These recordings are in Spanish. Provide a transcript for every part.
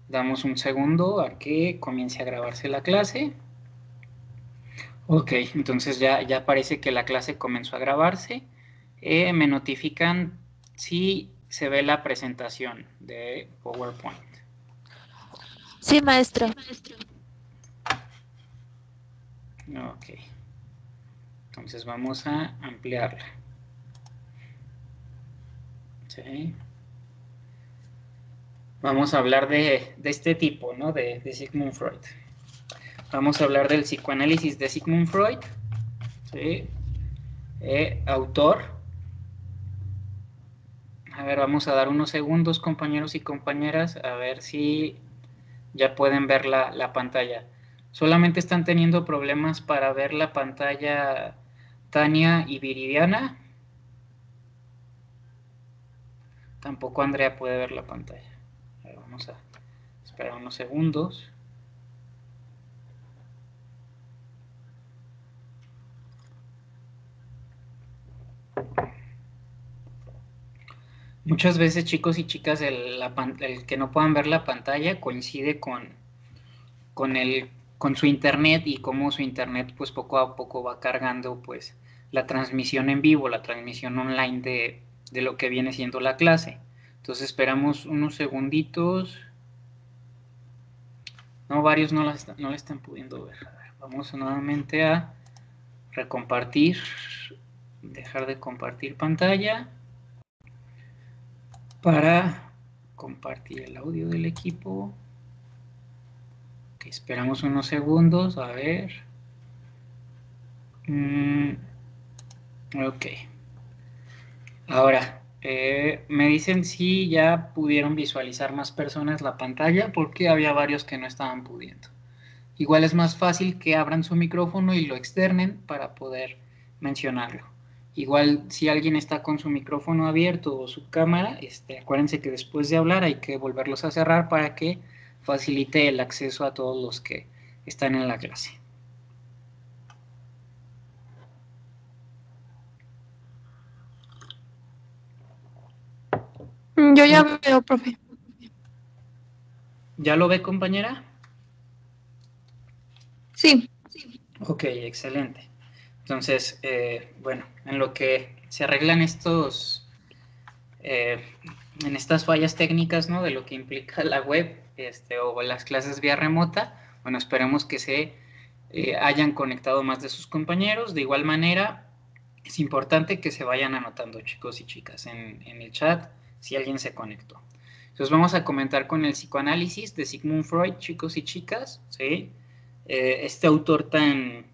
Damos un segundo a que comience a grabarse la clase. Ok, entonces ya parece que la clase comenzó a grabarse. Me notifican si se ve la presentación de PowerPoint. Sí, maestro. Ok, entonces vamos a ampliarla. ¿Sí? Vamos a hablar de este tipo, ¿no? De Sigmund Freud. Vamos a hablar del psicoanálisis de Sigmund Freud. ¿Sí? Autor. A ver, vamos a dar unos segundos, compañeros y compañeras, a ver si ya pueden ver la pantalla. Solamente están teniendo problemas para ver la pantalla Tania y Viridiana. Tampoco Andrea puede ver la pantalla. A ver, vamos a esperar unos segundos. Muchas veces, chicos y chicas, el que no puedan ver la pantalla coincide con su internet, y cómo su internet pues poco a poco va cargando pues la transmisión en vivo, la transmisión online de lo que viene siendo la clase. Entonces esperamos unos segunditos. No, varios no la están pudiendo ver. A ver, vamos nuevamente a recompartir, dejar de compartir pantalla para compartir el audio del equipo. Okay, esperamos unos segundos, a ver. Ok. Ahora, me dicen si ya pudieron visualizar más personas la pantalla, porque había varios que no estaban pudiendo. Igual es más fácil que abran su micrófono y lo externen para poder mencionarlo. Igual si alguien está con su micrófono abierto o su cámara, acuérdense que después de hablar hay que volverlos a cerrar para que facilite el acceso a todos los que están en la clase. Yo ya veo, profe. ¿Ya lo ve, compañera? Sí. Ok, excelente. Entonces, bueno, en lo que se arreglan en estas fallas técnicas, ¿no? De lo que implica la web, o las clases vía remota, bueno, esperemos que se hayan conectado más de sus compañeros. De igual manera, es importante que se vayan anotando, chicos y chicas, en el chat si alguien se conectó. Entonces vamos a comentar con el psicoanálisis de Sigmund Freud, chicos y chicas, ¿sí? Este autor tan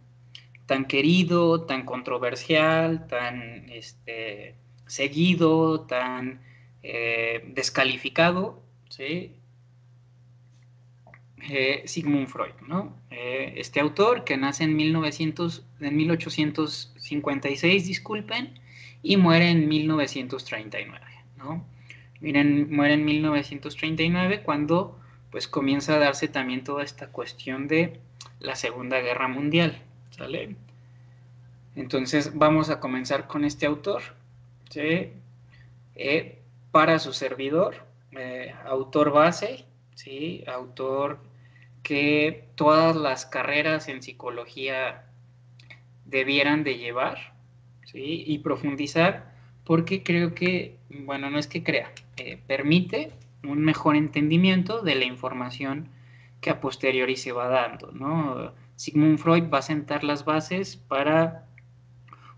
querido, tan controversial, tan seguido, tan descalificado, ¿sí? Sigmund Freud, ¿no? Este autor que nace en 1856, disculpen, y muere en 1939, ¿no? Miren, muere en 1939 cuando pues comienza a darse también toda esta cuestión de la Segunda Guerra Mundial, ¿sale? Entonces vamos a comenzar con este autor, ¿sí? Para su servidor, autor base, ¿sí? Autor que todas las carreras en psicología debieran de llevar, ¿sí? Y profundizar, porque creo que, bueno, no es que crea, permite un mejor entendimiento de la información que a posteriori se va dando, ¿no? Sigmund Freud va a sentar las bases para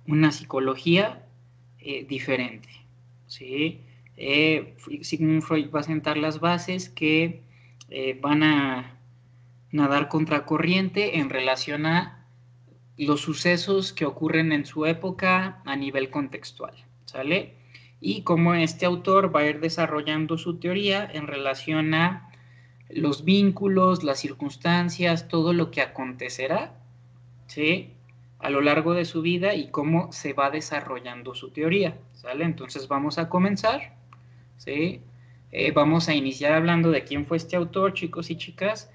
una psicología diferente, ¿sí? Sigmund Freud va a sentar las bases que van a nadar contracorriente en relación a los sucesos que ocurren en su época a nivel contextual, ¿sale? Y cómo este autor va a ir desarrollando su teoría en relación a los vínculos, las circunstancias, todo lo que acontecerá, ¿sí? A lo largo de su vida, y cómo se va desarrollando su teoría, ¿sale? Entonces vamos a comenzar, ¿sí? Vamos a iniciar hablando de quién fue este autor, chicos y chicas.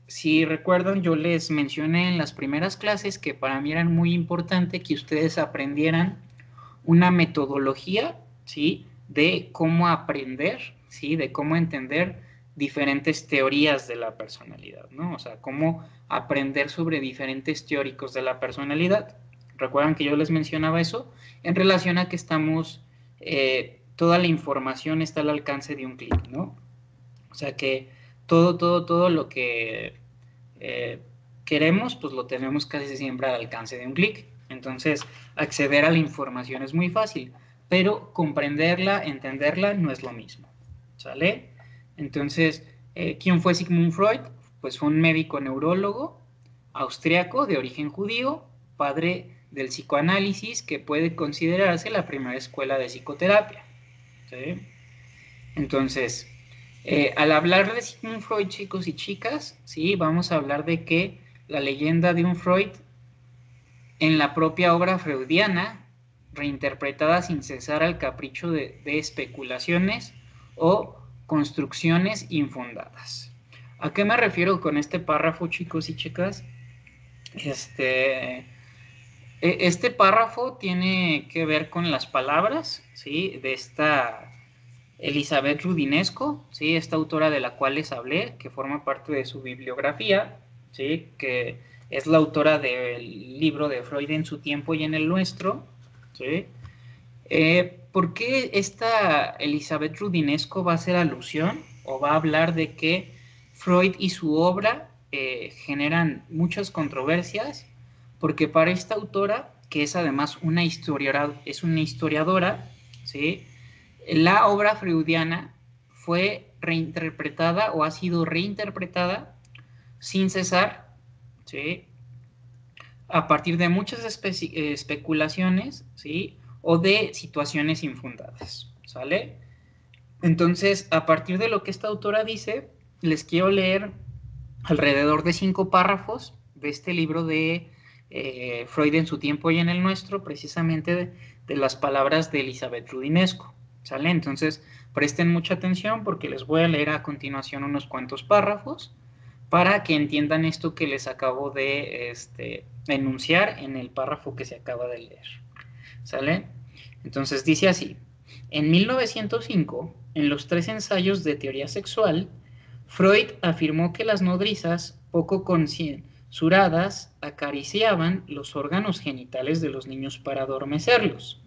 Si recuerdan, yo les mencioné en las primeras clases que para mí era muy importante que ustedes aprendieran una metodología, ¿sí? De cómo aprender, ¿sí? De cómo entender diferentes teorías de la personalidad, ¿no? O sea, cómo aprender sobre diferentes teóricos de la personalidad. ¿Recuerdan que yo les mencionaba eso? En relación a que estamos, toda la información está al alcance de un clic, ¿no? O sea que todo lo que queremos, pues lo tenemos casi siempre al alcance de un clic. Entonces, acceder a la información es muy fácil, pero comprenderla, entenderla, no es lo mismo, ¿sale? Entonces, ¿quién fue Sigmund Freud? Pues fue un médico neurólogo austriaco de origen judío, padre del psicoanálisis, que puede considerarse la primera escuela de psicoterapia, ¿sí? Entonces, al hablar de Sigmund Freud, chicos y chicas, ¿sí? Vamos a hablar de que la leyenda de un Freud en la propia obra freudiana, reinterpretada sin cesar al capricho de especulaciones o construcciones infundadas. ¿A qué me refiero con este párrafo, chicos y chicas? Este párrafo tiene que ver con las palabras, ¿sí? De esta Elizabeth Rudinesco, ¿sí? Esta autora de la cual les hablé, que forma parte de su bibliografía, ¿sí? Que es la autora del libro de Freud en su tiempo y en el nuestro, ¿sí? ¿Por qué esta Elizabeth Rudinesco va a hacer alusión o va a hablar de que Freud y su obra generan muchas controversias? Porque para esta autora, que es además una historiadora, ¿sí? La obra freudiana fue reinterpretada o ha sido reinterpretada sin cesar, ¿sí? A partir de muchas especulaciones, ¿sí? O de situaciones infundadas, ¿sale? Entonces, a partir de lo que esta autora dice, les quiero leer alrededor de 5 párrafos de este libro de Freud en su tiempo y en el nuestro, precisamente de las palabras de Elizabeth Rudinesco, ¿sale? Entonces, presten mucha atención porque les voy a leer a continuación unos cuantos párrafos para que entiendan esto que les acabo de enunciar en el párrafo que se acaba de leer, ¿sale? Entonces dice así: en 1905, en los 3 ensayos de teoría sexual, Freud afirmó que las nodrizas poco censuradas acariciaban los órganos genitales de los niños para adormecerlos.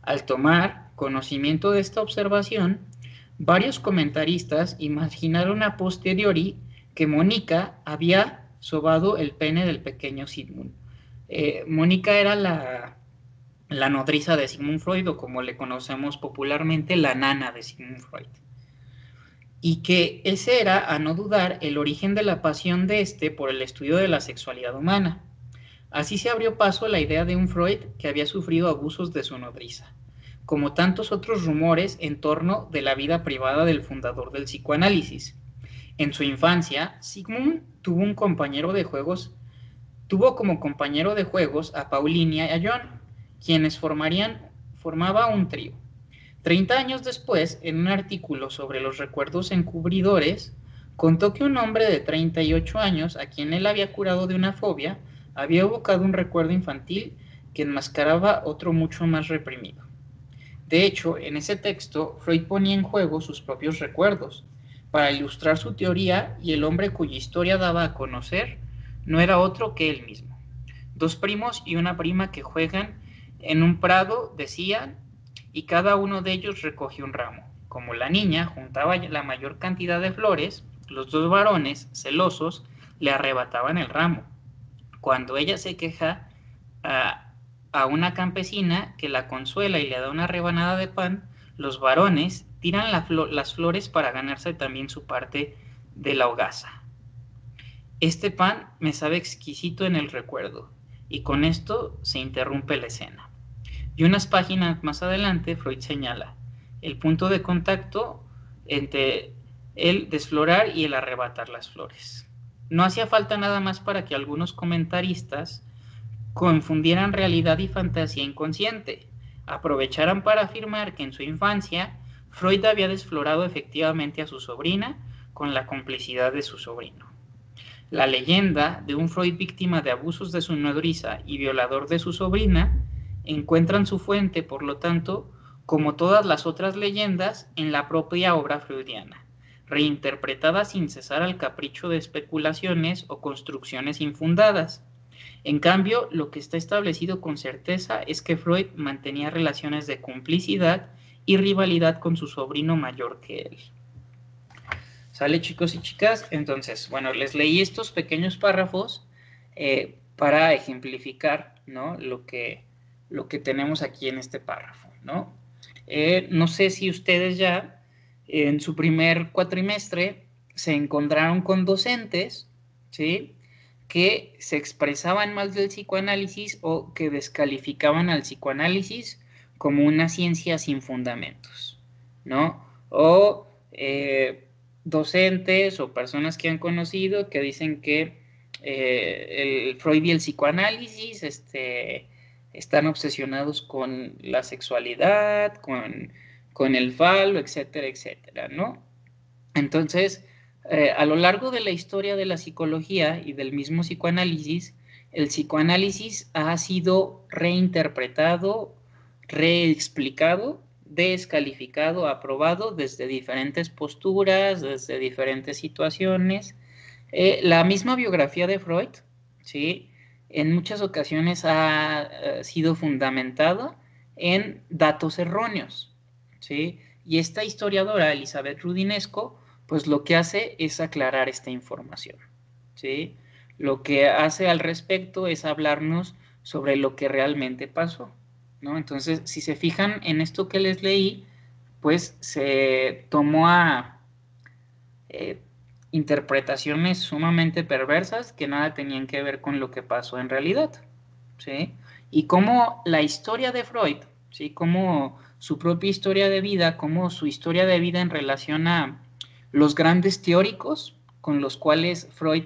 Al tomar conocimiento de esta observación, varios comentaristas imaginaron a posteriori que Mónica había sobado el pene del pequeño Sigmund. Mónica era la nodriza de Sigmund Freud, o como le conocemos popularmente, la nana de Sigmund Freud. Y que ese era, a no dudar, el origen de la pasión de por el estudio de la sexualidad humana. Así se abrió paso a la idea de un Freud que había sufrido abusos de su nodriza, como tantos otros rumores en torno de la vida privada del fundador del psicoanálisis. En su infancia, Sigmund tuvo como compañero de juegos a Paulinia y a John, quienes formaba un trío. 30 años después, en un artículo sobre los recuerdos encubridores, contó que un hombre de 38 años, a quien él había curado de una fobia, había evocado un recuerdo infantil que enmascaraba otro mucho más reprimido. De hecho, en ese texto, Freud ponía en juego sus propios recuerdos para ilustrar su teoría, y el hombre cuya historia daba a conocer no era otro que él mismo. 2 primos y una prima que juegan en un prado, decían, y cada uno de ellos recogió un ramo. Como la niña juntaba la mayor cantidad de flores, los 2 varones, celosos, le arrebataban el ramo. Cuando ella se queja a una campesina que la consuela y le da una rebanada de pan, los varones tiran las flores para ganarse también su parte de la hogaza. Este pan me sabe exquisito en el recuerdo, y con esto se interrumpe la escena. Y unas páginas más adelante, Freud señala el punto de contacto entre el desflorar y el arrebatar las flores. No hacía falta nada más para que algunos comentaristas confundieran realidad y fantasía inconsciente, aprovecharan para afirmar que en su infancia Freud había desflorado efectivamente a su sobrina con la complicidad de su sobrino. La leyenda de un Freud víctima de abusos de su nodriza y violador de su sobrina encuentran su fuente, por lo tanto, como todas las otras leyendas, en la propia obra freudiana, reinterpretada sin cesar al capricho de especulaciones o construcciones infundadas. En cambio, lo que está establecido con certeza es que Freud mantenía relaciones de complicidad y rivalidad con su sobrino mayor que él. ¿Sale, chicos y chicas? Entonces, bueno, les leí estos pequeños párrafos para ejemplificar, ¿no? lo que tenemos aquí en este párrafo, ¿no? No sé si ustedes ya en su primer cuatrimestre se encontraron con docentes, ¿sí?, que se expresaban mal del psicoanálisis o que descalificaban al psicoanálisis como una ciencia sin fundamentos, ¿no? O docentes o personas que han conocido que dicen que el Freud y el psicoanálisis están obsesionados con la sexualidad, con el falo, etcétera, etcétera, ¿no? Entonces, a lo largo de la historia de la psicología y del mismo psicoanálisis, el psicoanálisis ha sido reinterpretado, reexplicado, descalificado, aprobado desde diferentes posturas, desde diferentes situaciones. La misma biografía de Freud, ¿sí?, en muchas ocasiones ha sido fundamentada en datos erróneos, ¿sí? Y esta historiadora, Elizabeth Rudinesco, pues lo que hace es aclarar esta información, ¿sí? Lo que hace al respecto es hablarnos sobre lo que realmente pasó, ¿no? Entonces, si se fijan en esto que les leí, pues se tomó a interpretaciones sumamente perversas que nada tenían que ver con lo que pasó en realidad, ¿sí? Y cómo la historia de Freud, ¿sí?, cómo su propia historia de vida, cómo su historia de vida en relación a los grandes teóricos con los cuales Freud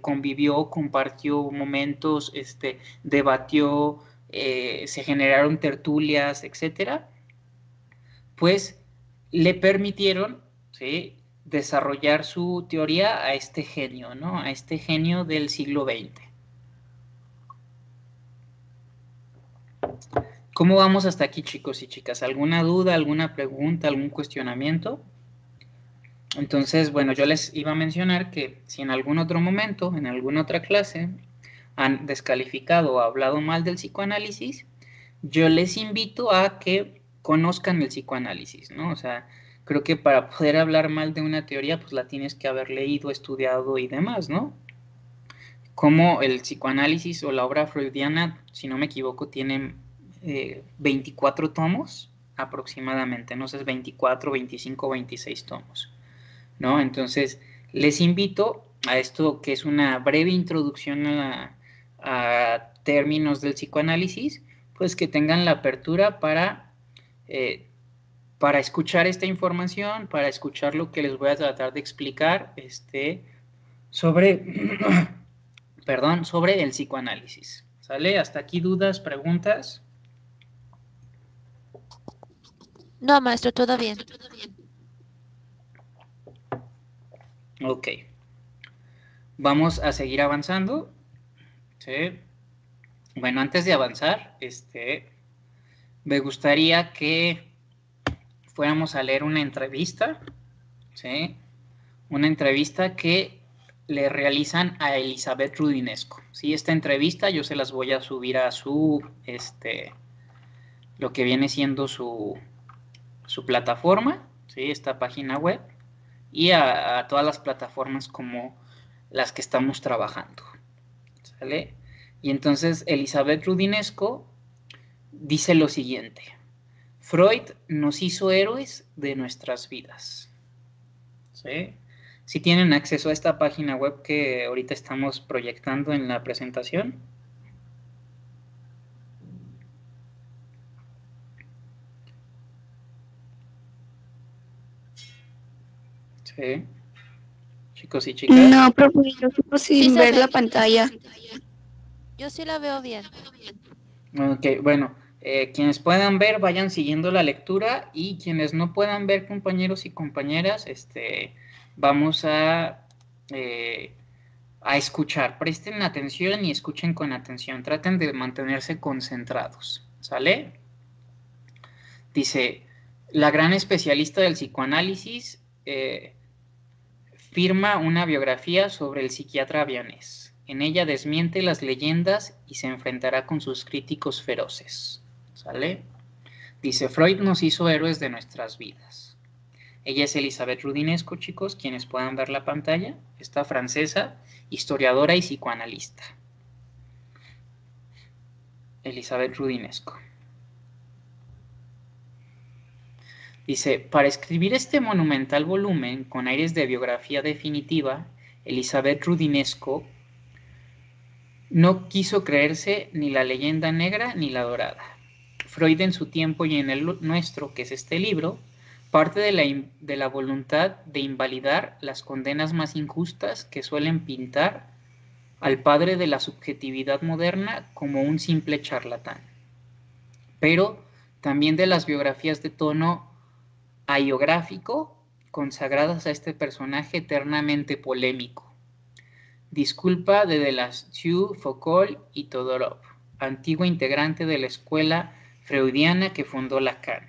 convivió, compartió momentos, debatió, se generaron tertulias, etcétera, pues le permitieron, ¿sí?, desarrollar su teoría a este genio, ¿no?, a este genio del siglo XX. ¿Cómo vamos hasta aquí, chicos y chicas? ¿Alguna duda, alguna pregunta, algún cuestionamiento? Entonces, bueno, yo les iba a mencionar que si en algún otro momento, en alguna otra clase, han descalificado o hablado mal del psicoanálisis, yo les invito a que conozcan el psicoanálisis, ¿no? O sea, creo que para poder hablar mal de una teoría, pues la tienes que haber leído, estudiado y demás, ¿no? Como el psicoanálisis o la obra freudiana, si no me equivoco, tiene 24 tomos aproximadamente, no sé, 24, 25, 26 tomos, ¿no? Entonces, les invito a esto que es una breve introducción a términos del psicoanálisis, pues que tengan la apertura para escuchar esta información, para escuchar lo que les voy a tratar de explicar sobre, perdón, sobre el psicoanálisis. ¿Sale? ¿Hasta aquí dudas, preguntas? No, maestro, todo bien. Ok. Vamos a seguir avanzando. ¿Sí? Bueno, antes de avanzar, me gustaría que fuéramos a leer una entrevista, ¿sí?, una entrevista que le realizan a Elizabeth Rudinesco, ¿sí? Esta entrevista yo se las voy a subir a su, lo que viene siendo su plataforma, ¿sí?, esta página web, y a todas las plataformas como las que estamos trabajando, ¿sale? Y entonces Elizabeth Rudinesco dice lo siguiente: Freud nos hizo héroes de nuestras vidas, ¿sí? Si tienen acceso a esta página web que ahorita estamos proyectando en la presentación. Sí. Chicos y chicas. No, profe, yo sigo sin Sí se ver ve. la pantalla. Yo sí la veo bien. Ok, bueno, quienes puedan ver, vayan siguiendo la lectura, y quienes no puedan ver, compañeros y compañeras, vamos a escuchar. Presten atención y escuchen con atención. Traten de mantenerse concentrados, ¿sale? Dice, la gran especialista del psicoanálisis firma una biografía sobre el psiquiatra vienés. En ella desmiente las leyendas y se enfrentará con sus críticos feroces. ¿Sale? Dice, Freud nos hizo héroes de nuestras vidas. Ella es Elizabeth Roudinesco, chicos, quienes puedan ver la pantalla. Esta francesa, historiadora y psicoanalista. Elizabeth Roudinesco. Dice, para escribir este monumental volumen con aires de biografía definitiva, Elizabeth Roudinesco no quiso creerse ni la leyenda negra ni la dorada. Freud en su tiempo y en el nuestro, que es este libro, parte de la voluntad de invalidar las condenas más injustas que suelen pintar al padre de la subjetividad moderna como un simple charlatán. Pero también de las biografías de tono hagiográfico consagradas a este personaje eternamente polémico. Disculpa de Delaceux, Foucault y Todorov, antiguo integrante de la escuela freudiana que fundó Lacan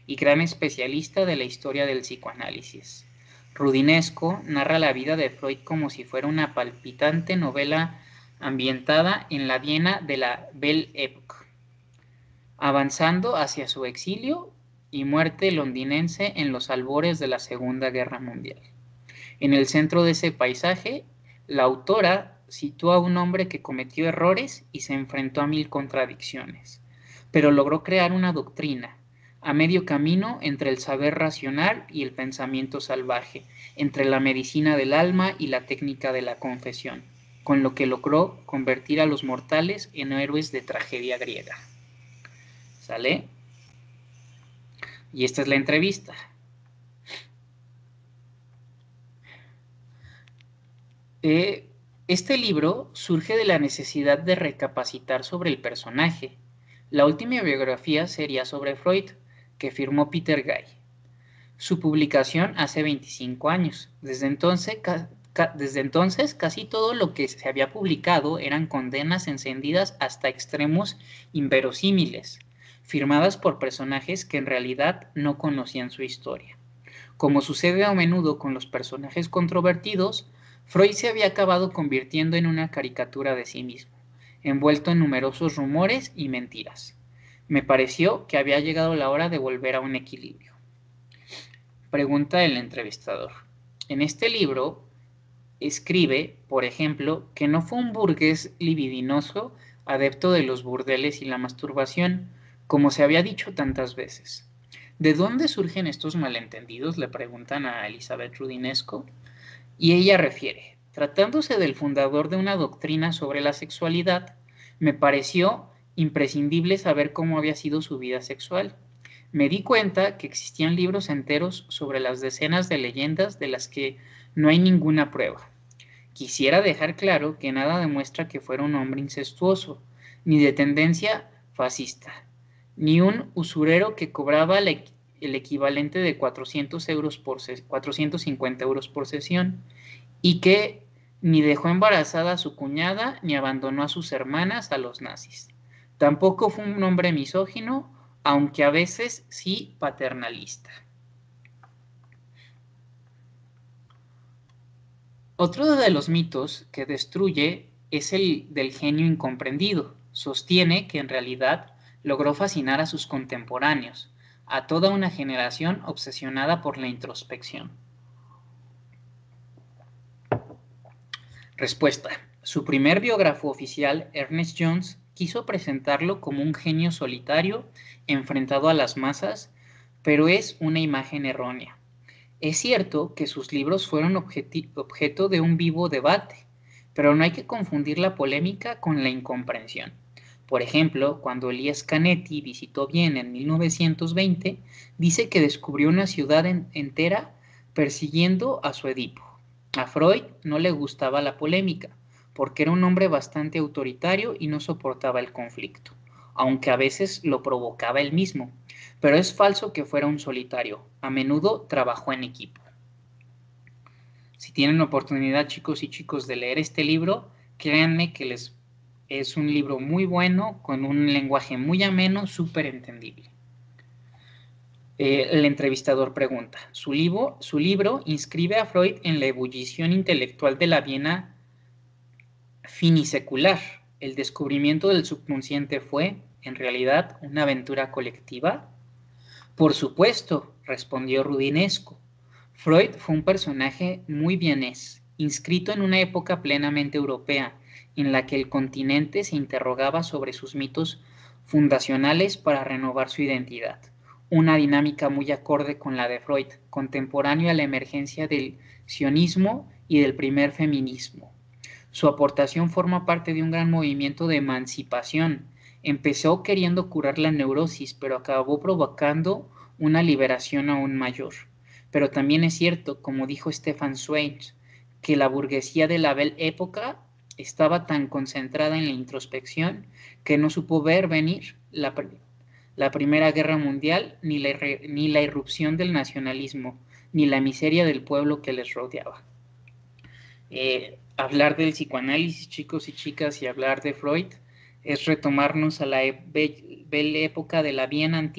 y gran especialista de la historia del psicoanálisis. Roudinesco narra la vida de Freud como si fuera una palpitante novela ambientada en la Viena de la Belle Époque, avanzando hacia su exilio y muerte londinense en los albores de la Segunda Guerra Mundial. En el centro de ese paisaje, la autora sitúa a un hombre que cometió errores y se enfrentó a 1000 contradicciones, pero logró crear una doctrina, a medio camino entre el saber racional y el pensamiento salvaje, entre la medicina del alma y la técnica de la confesión, con lo que logró convertir a los mortales en héroes de tragedia griega. ¿Sale? Y esta es la entrevista. Este libro surge de la necesidad de recapacitar sobre el personaje. La última biografía sería sobre Freud, que firmó Peter Gay. Su publicación hace 25 años. Desde entonces casi todo lo que se había publicado eran condenas encendidas hasta extremos inverosímiles, firmadas por personajes que en realidad no conocían su historia. Como sucede a menudo con los personajes controvertidos, Freud se había acabado convirtiendo en una caricatura de sí mismo, envuelto en numerosos rumores y mentiras. Me pareció que había llegado la hora de volver a un equilibrio. Pregunta el entrevistador. En este libro escribe, por ejemplo, que no fue un burgués libidinoso adepto de los burdeles y la masturbación, como se había dicho tantas veces. ¿De dónde surgen estos malentendidos?, le preguntan a Elizabeth Roudinesco. Y ella refiere, tratándose del fundador de una doctrina sobre la sexualidad, me pareció imprescindible saber cómo había sido su vida sexual. Me di cuenta que existían libros enteros sobre las decenas de leyendas de las que no hay ninguna prueba. Quisiera dejar claro que nada demuestra que fuera un hombre incestuoso, ni de tendencia fascista, ni un usurero que cobraba el equivalente de 450 euros por sesión, y que ni dejó embarazada a su cuñada ni abandonó a sus hermanas a los nazis. Tampoco fue un hombre misógino, aunque a veces sí paternalista. Otro de los mitos que destruye es el del genio incomprendido. Sostiene que en realidad logró fascinar a sus contemporáneos, a toda una generación obsesionada por la introspección. Respuesta. Su primer biógrafo oficial, Ernest Jones, quiso presentarlo como un genio solitario enfrentado a las masas, pero es una imagen errónea. Es cierto que sus libros fueron objeto de un vivo debate, pero no hay que confundir la polémica con la incomprensión. Por ejemplo, cuando Elias Canetti visitó Viena en 1920, dice que descubrió una ciudad entera persiguiendo a su Edipo. A Freud no le gustaba la polémica, porque era un hombre bastante autoritario y no soportaba el conflicto, aunque a veces lo provocaba él mismo. Pero es falso que fuera un solitario, a menudo trabajó en equipo. Si tienen oportunidad, chicos y chicos, de leer este libro, créanme que es un libro muy bueno, con un lenguaje muy ameno, súper entendible. El entrevistador pregunta, su libro inscribe a Freud en la ebullición intelectual de la Viena finisecular. ¿El descubrimiento del subconsciente fue, en realidad, una aventura colectiva? Por supuesto, respondió Rudinesco. Freud fue un personaje muy vienés, inscrito en una época plenamente europea, en la que el continente se interrogaba sobre sus mitos fundacionales para renovar su identidad. Una dinámica muy acorde con la de Freud, contemporáneo a la emergencia del sionismo y del primer feminismo. Su aportación forma parte de un gran movimiento de emancipación. Empezó queriendo curar la neurosis, pero acabó provocando una liberación aún mayor. Pero también es cierto, como dijo Stefan Zweig, que la burguesía de la Belle Époque estaba tan concentrada en la introspección que no supo ver venir la Primera Guerra Mundial, ni la irrupción del nacionalismo, ni la miseria del pueblo que les rodeaba. Hablar del psicoanálisis, chicos y chicas, y hablar de Freud es retomarnos a la Belle Época de la Viena,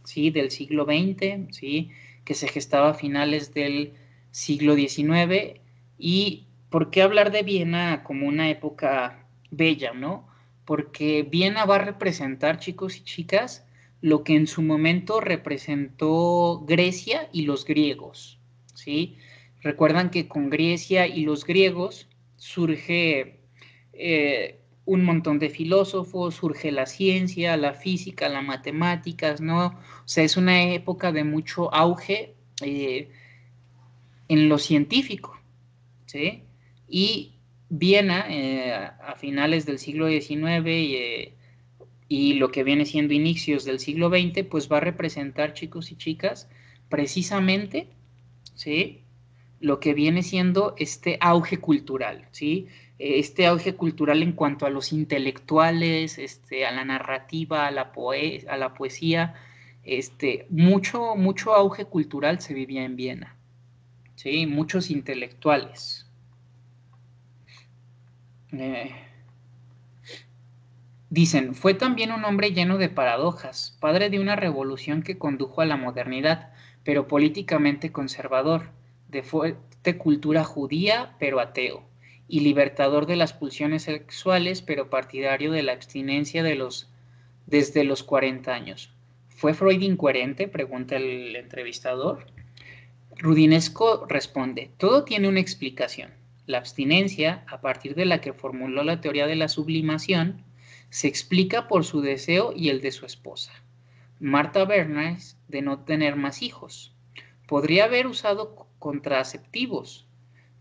¿sí? Del siglo XX, ¿sí? Que se gestaba a finales del siglo XIX. ¿Y por qué hablar de Viena como una época bella, no? Porque Viena va a representar, chicos y chicas, lo que en su momento representó Grecia y los griegos, ¿sí? Recuerdan que con Grecia y los griegos surge un montón de filósofos, surge la ciencia, la física, las matemáticas, ¿no? O sea, es una época de mucho auge en lo científico, ¿sí? Y Viena, a finales del siglo XIX y lo que viene siendo inicios del siglo XX, pues va a representar, chicos y chicas, precisamente, ¿sí? Lo que viene siendo este auge cultural, ¿sí? Este auge cultural en cuanto a los intelectuales, a la narrativa, a la poesía, mucho auge cultural se vivía en Viena, ¿sí? Muchos intelectuales. Dicen, fue también un hombre lleno de paradojas, padre de una revolución que condujo a la modernidad, pero políticamente conservador, de fuerte cultura judía, pero ateo, y libertador de las pulsiones sexuales, pero partidario de la abstinencia desde los 40 años. ¿Fue Freud incoherente?, pregunta el entrevistador. Rudinesco responde, todo tiene una explicación. La abstinencia, a partir de la que formuló la teoría de la sublimación, se explica por su deseo y el de su esposa, Martha Bernays, de no tener más hijos. Podría haber usado contraceptivos,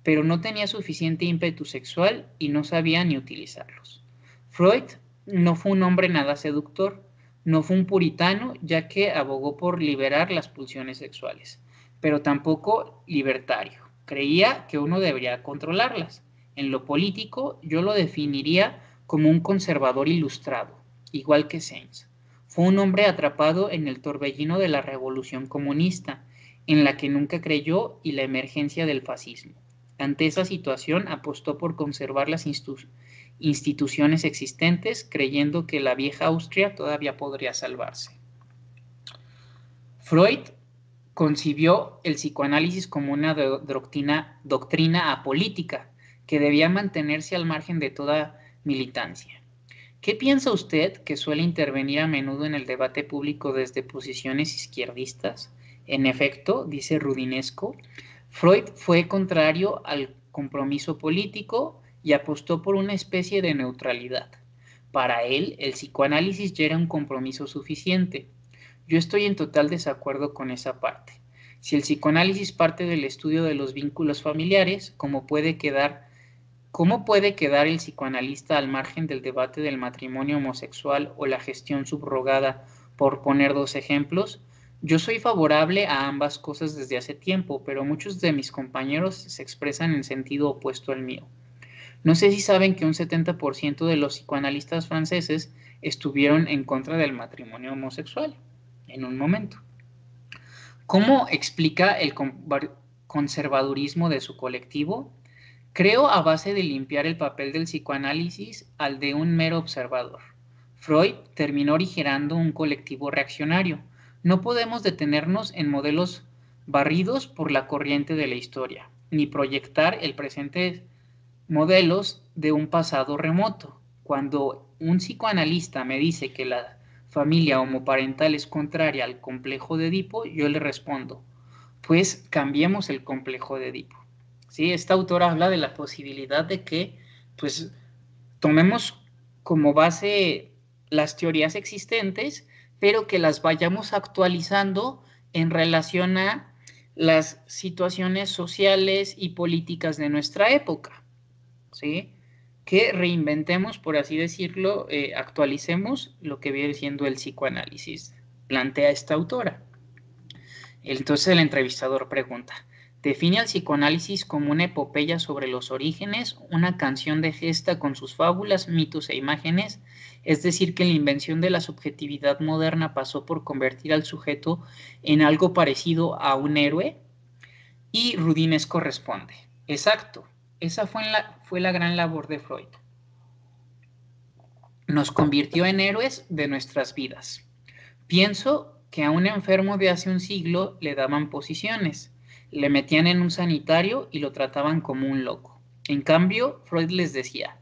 pero no tenía suficiente ímpetu sexual y no sabía ni utilizarlos. Freud no fue un hombre nada seductor, no fue un puritano, ya que abogó por liberar las pulsiones sexuales, pero tampoco libertario. Creía que uno debería controlarlas. En lo político, yo lo definiría como un conservador ilustrado, igual que Sainz. Fue un hombre atrapado en el torbellino de la revolución comunista, en la que nunca creyó, y la emergencia del fascismo. Ante esa situación, apostó por conservar las instituciones existentes, creyendo que la vieja Austria todavía podría salvarse. Freud concibió el psicoanálisis como una doctrina apolítica, que debía mantenerse al margen de toda militancia. ¿Qué piensa usted, que suele intervenir a menudo en el debate público desde posiciones izquierdistas? En efecto, dice Rudinesco, Freud fue contrario al compromiso político y apostó por una especie de neutralidad. Para él, el psicoanálisis ya era un compromiso suficiente. Yo estoy en total desacuerdo con esa parte. Si el psicoanálisis parte del estudio de los vínculos familiares, ¿cómo puede quedar el psicoanalista al margen del debate del matrimonio homosexual o la gestión subrogada, por poner dos ejemplos? Yo soy favorable a ambas cosas desde hace tiempo, pero muchos de mis compañeros se expresan en sentido opuesto al mío. No sé si saben que un 70% de los psicoanalistas franceses estuvieron en contra del matrimonio homosexual en un momento. ¿Cómo explica el conservadurismo de su colectivo? Creo a base de limpiar el papel del psicoanálisis al de un mero observador. Freud terminó originando un colectivo reaccionario, No podemos detenernos en modelos barridos por la corriente de la historia, ni proyectar el presente modelos de un pasado remoto. Cuando un psicoanalista me dice que la familia homoparental es contraria al complejo de Edipo, yo le respondo, pues cambiemos el complejo de Edipo. ¿Sí? Esta autora habla de la posibilidad de que pues, tomemos como base las teorías existentes, pero que las vayamos actualizando en relación a las situaciones sociales y políticas de nuestra época. ¿Sí? Que reinventemos, por así decirlo, actualicemos lo que viene siendo el psicoanálisis, plantea esta autora. Entonces el entrevistador pregunta, define al psicoanálisis como una epopeya sobre los orígenes, una canción de gesta con sus fábulas, mitos e imágenes, es decir, que la invención de la subjetividad moderna pasó por convertir al sujeto en algo parecido a un héroe. Y Rudinesco responde, exacto, esa fue la gran labor de Freud. Nos convirtió en héroes de nuestras vidas. Pienso que a un enfermo de hace un siglo le daban posiciones, le metían en un sanitario y lo trataban como un loco. En cambio, Freud les decía,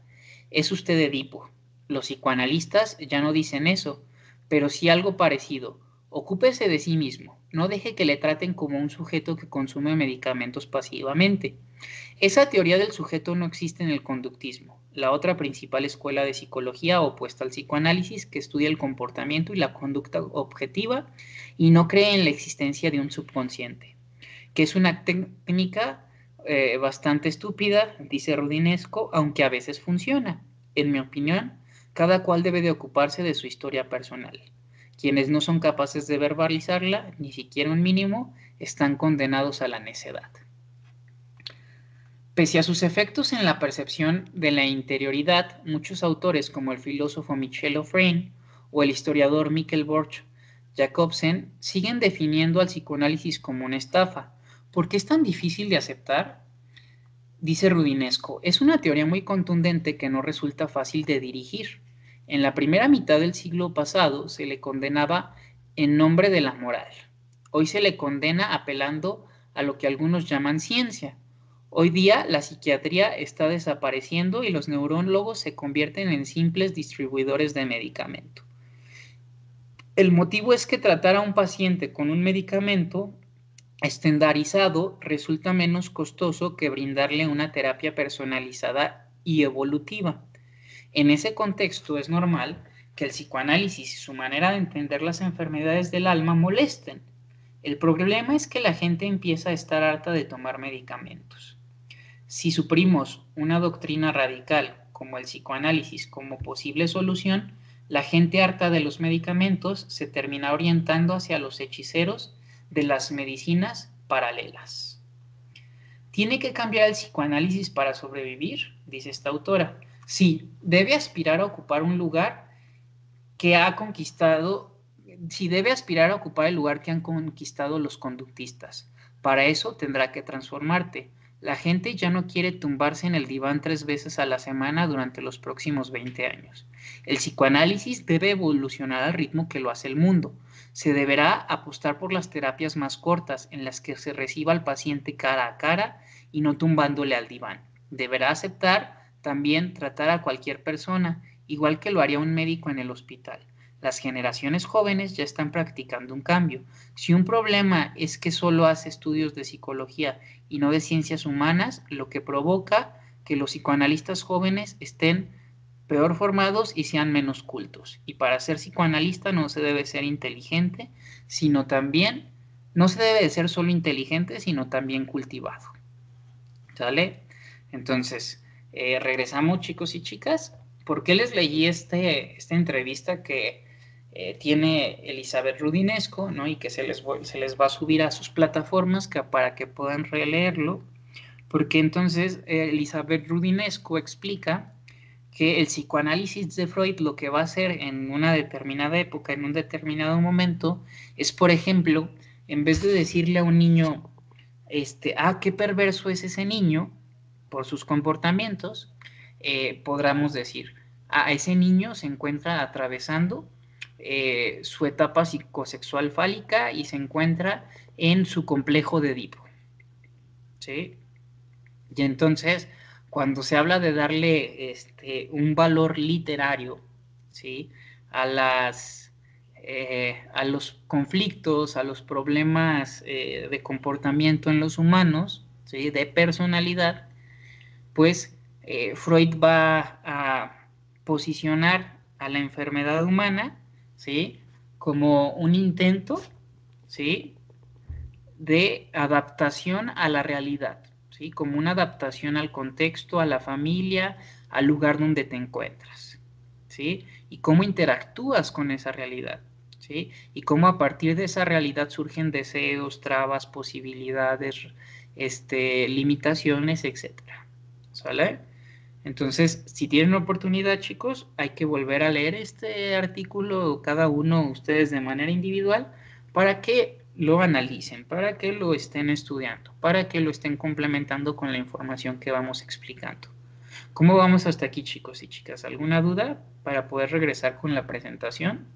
es usted Edipo. Los psicoanalistas ya no dicen eso, pero sí algo parecido. Ocúpese de sí mismo, no deje que le traten como un sujeto que consume medicamentos pasivamente. Esa teoría del sujeto no existe en el conductismo, la otra principal escuela de psicología opuesta al psicoanálisis que estudia el comportamiento y la conducta objetiva y no cree en la existencia de un subconsciente, que es una técnica bastante estúpida, dice Rudinesco, aunque a veces funciona. En mi opinión, cada cual debe de ocuparse de su historia personal. Quienes no son capaces de verbalizarla, ni siquiera un mínimo, están condenados a la necedad. Pese a sus efectos en la percepción de la interioridad, muchos autores como el filósofo Michel Onfray o el historiador Mikkel Borch Jacobsen siguen definiendo al psicoanálisis como una estafa. ¿Por qué es tan difícil de aceptar? Dice Rudinesco, es una teoría muy contundente que no resulta fácil de dirigir. En la primera mitad del siglo pasado se le condenaba en nombre de la moral. Hoy se le condena apelando a lo que algunos llaman ciencia. Hoy día la psiquiatría está desapareciendo y los neurólogos se convierten en simples distribuidores de medicamento. El motivo es que tratar a un paciente con un medicamento estandarizado resulta menos costoso que brindarle una terapia personalizada y evolutiva. En ese contexto es normal que el psicoanálisis y su manera de entender las enfermedades del alma molesten. El problema es que la gente empieza a estar harta de tomar medicamentos. Si suprimos una doctrina radical como el psicoanálisis como posible solución, la gente harta de los medicamentos se termina orientando hacia los hechiceros de las medicinas paralelas. ¿Tiene que cambiar el psicoanálisis para sobrevivir? Dice esta autora. Sí, debe aspirar a ocupar un lugar que ha conquistado, sí debe aspirar a ocupar el lugar que han conquistado los conductistas. Para eso tendrá que transformarte. La gente ya no quiere tumbarse en el diván 3 veces a la semana durante los próximos 20 años. El psicoanálisis debe evolucionar al ritmo que lo hace el mundo. Se deberá apostar por las terapias más cortas en las que se reciba al paciente cara a cara y no tumbándole al diván. Deberá aceptar también tratar a cualquier persona, igual que lo haría un médico en el hospital. Las generaciones jóvenes ya están practicando un cambio. Si un problema es que solo hace estudios de psicología y no de ciencias humanas, lo que provoca que los psicoanalistas jóvenes estén peor formados y sean menos cultos. Y para ser psicoanalista no se debe ser inteligente, sino también, no se debe de ser solo inteligente, sino también cultivado. ¿Sale? Entonces, regresamos, chicos y chicas. ¿Por qué les leí esta entrevista que tiene Elizabeth Rudinesco, ¿no? Y que se les va a subir a sus plataformas para que puedan releerlo? Porque entonces Elizabeth Rudinesco explica que el psicoanálisis de Freud lo que va a hacer en una determinada época, en un determinado momento, es, por ejemplo, en vez de decirle a un niño, qué perverso es ese niño por sus comportamientos, podríamos decir, a ese niño se encuentra atravesando su etapa psicosexual fálica y se encuentra en su complejo de Edipo. ¿Sí? Y entonces, cuando se habla de darle un valor literario, ¿sí? a los conflictos, a los problemas de comportamiento en los humanos, ¿sí? de personalidad, pues Freud va a posicionar a la enfermedad humana, ¿sí? como un intento, ¿sí? de adaptación a la realidad, ¿sí? como una adaptación al contexto, a la familia, al lugar donde te encuentras, ¿sí? y cómo interactúas con esa realidad, ¿sí? y cómo a partir de esa realidad surgen deseos, trabas, posibilidades, limitaciones, etcétera. ¿Sale? Entonces, si tienen oportunidad, chicos, hay que volver a leer este artículo cada uno ustedes de manera individual para que lo analicen, para que lo estén estudiando, para que lo estén complementando con la información que vamos explicando. ¿Cómo vamos hasta aquí, chicos y chicas? ¿Alguna duda para poder regresar con la presentación?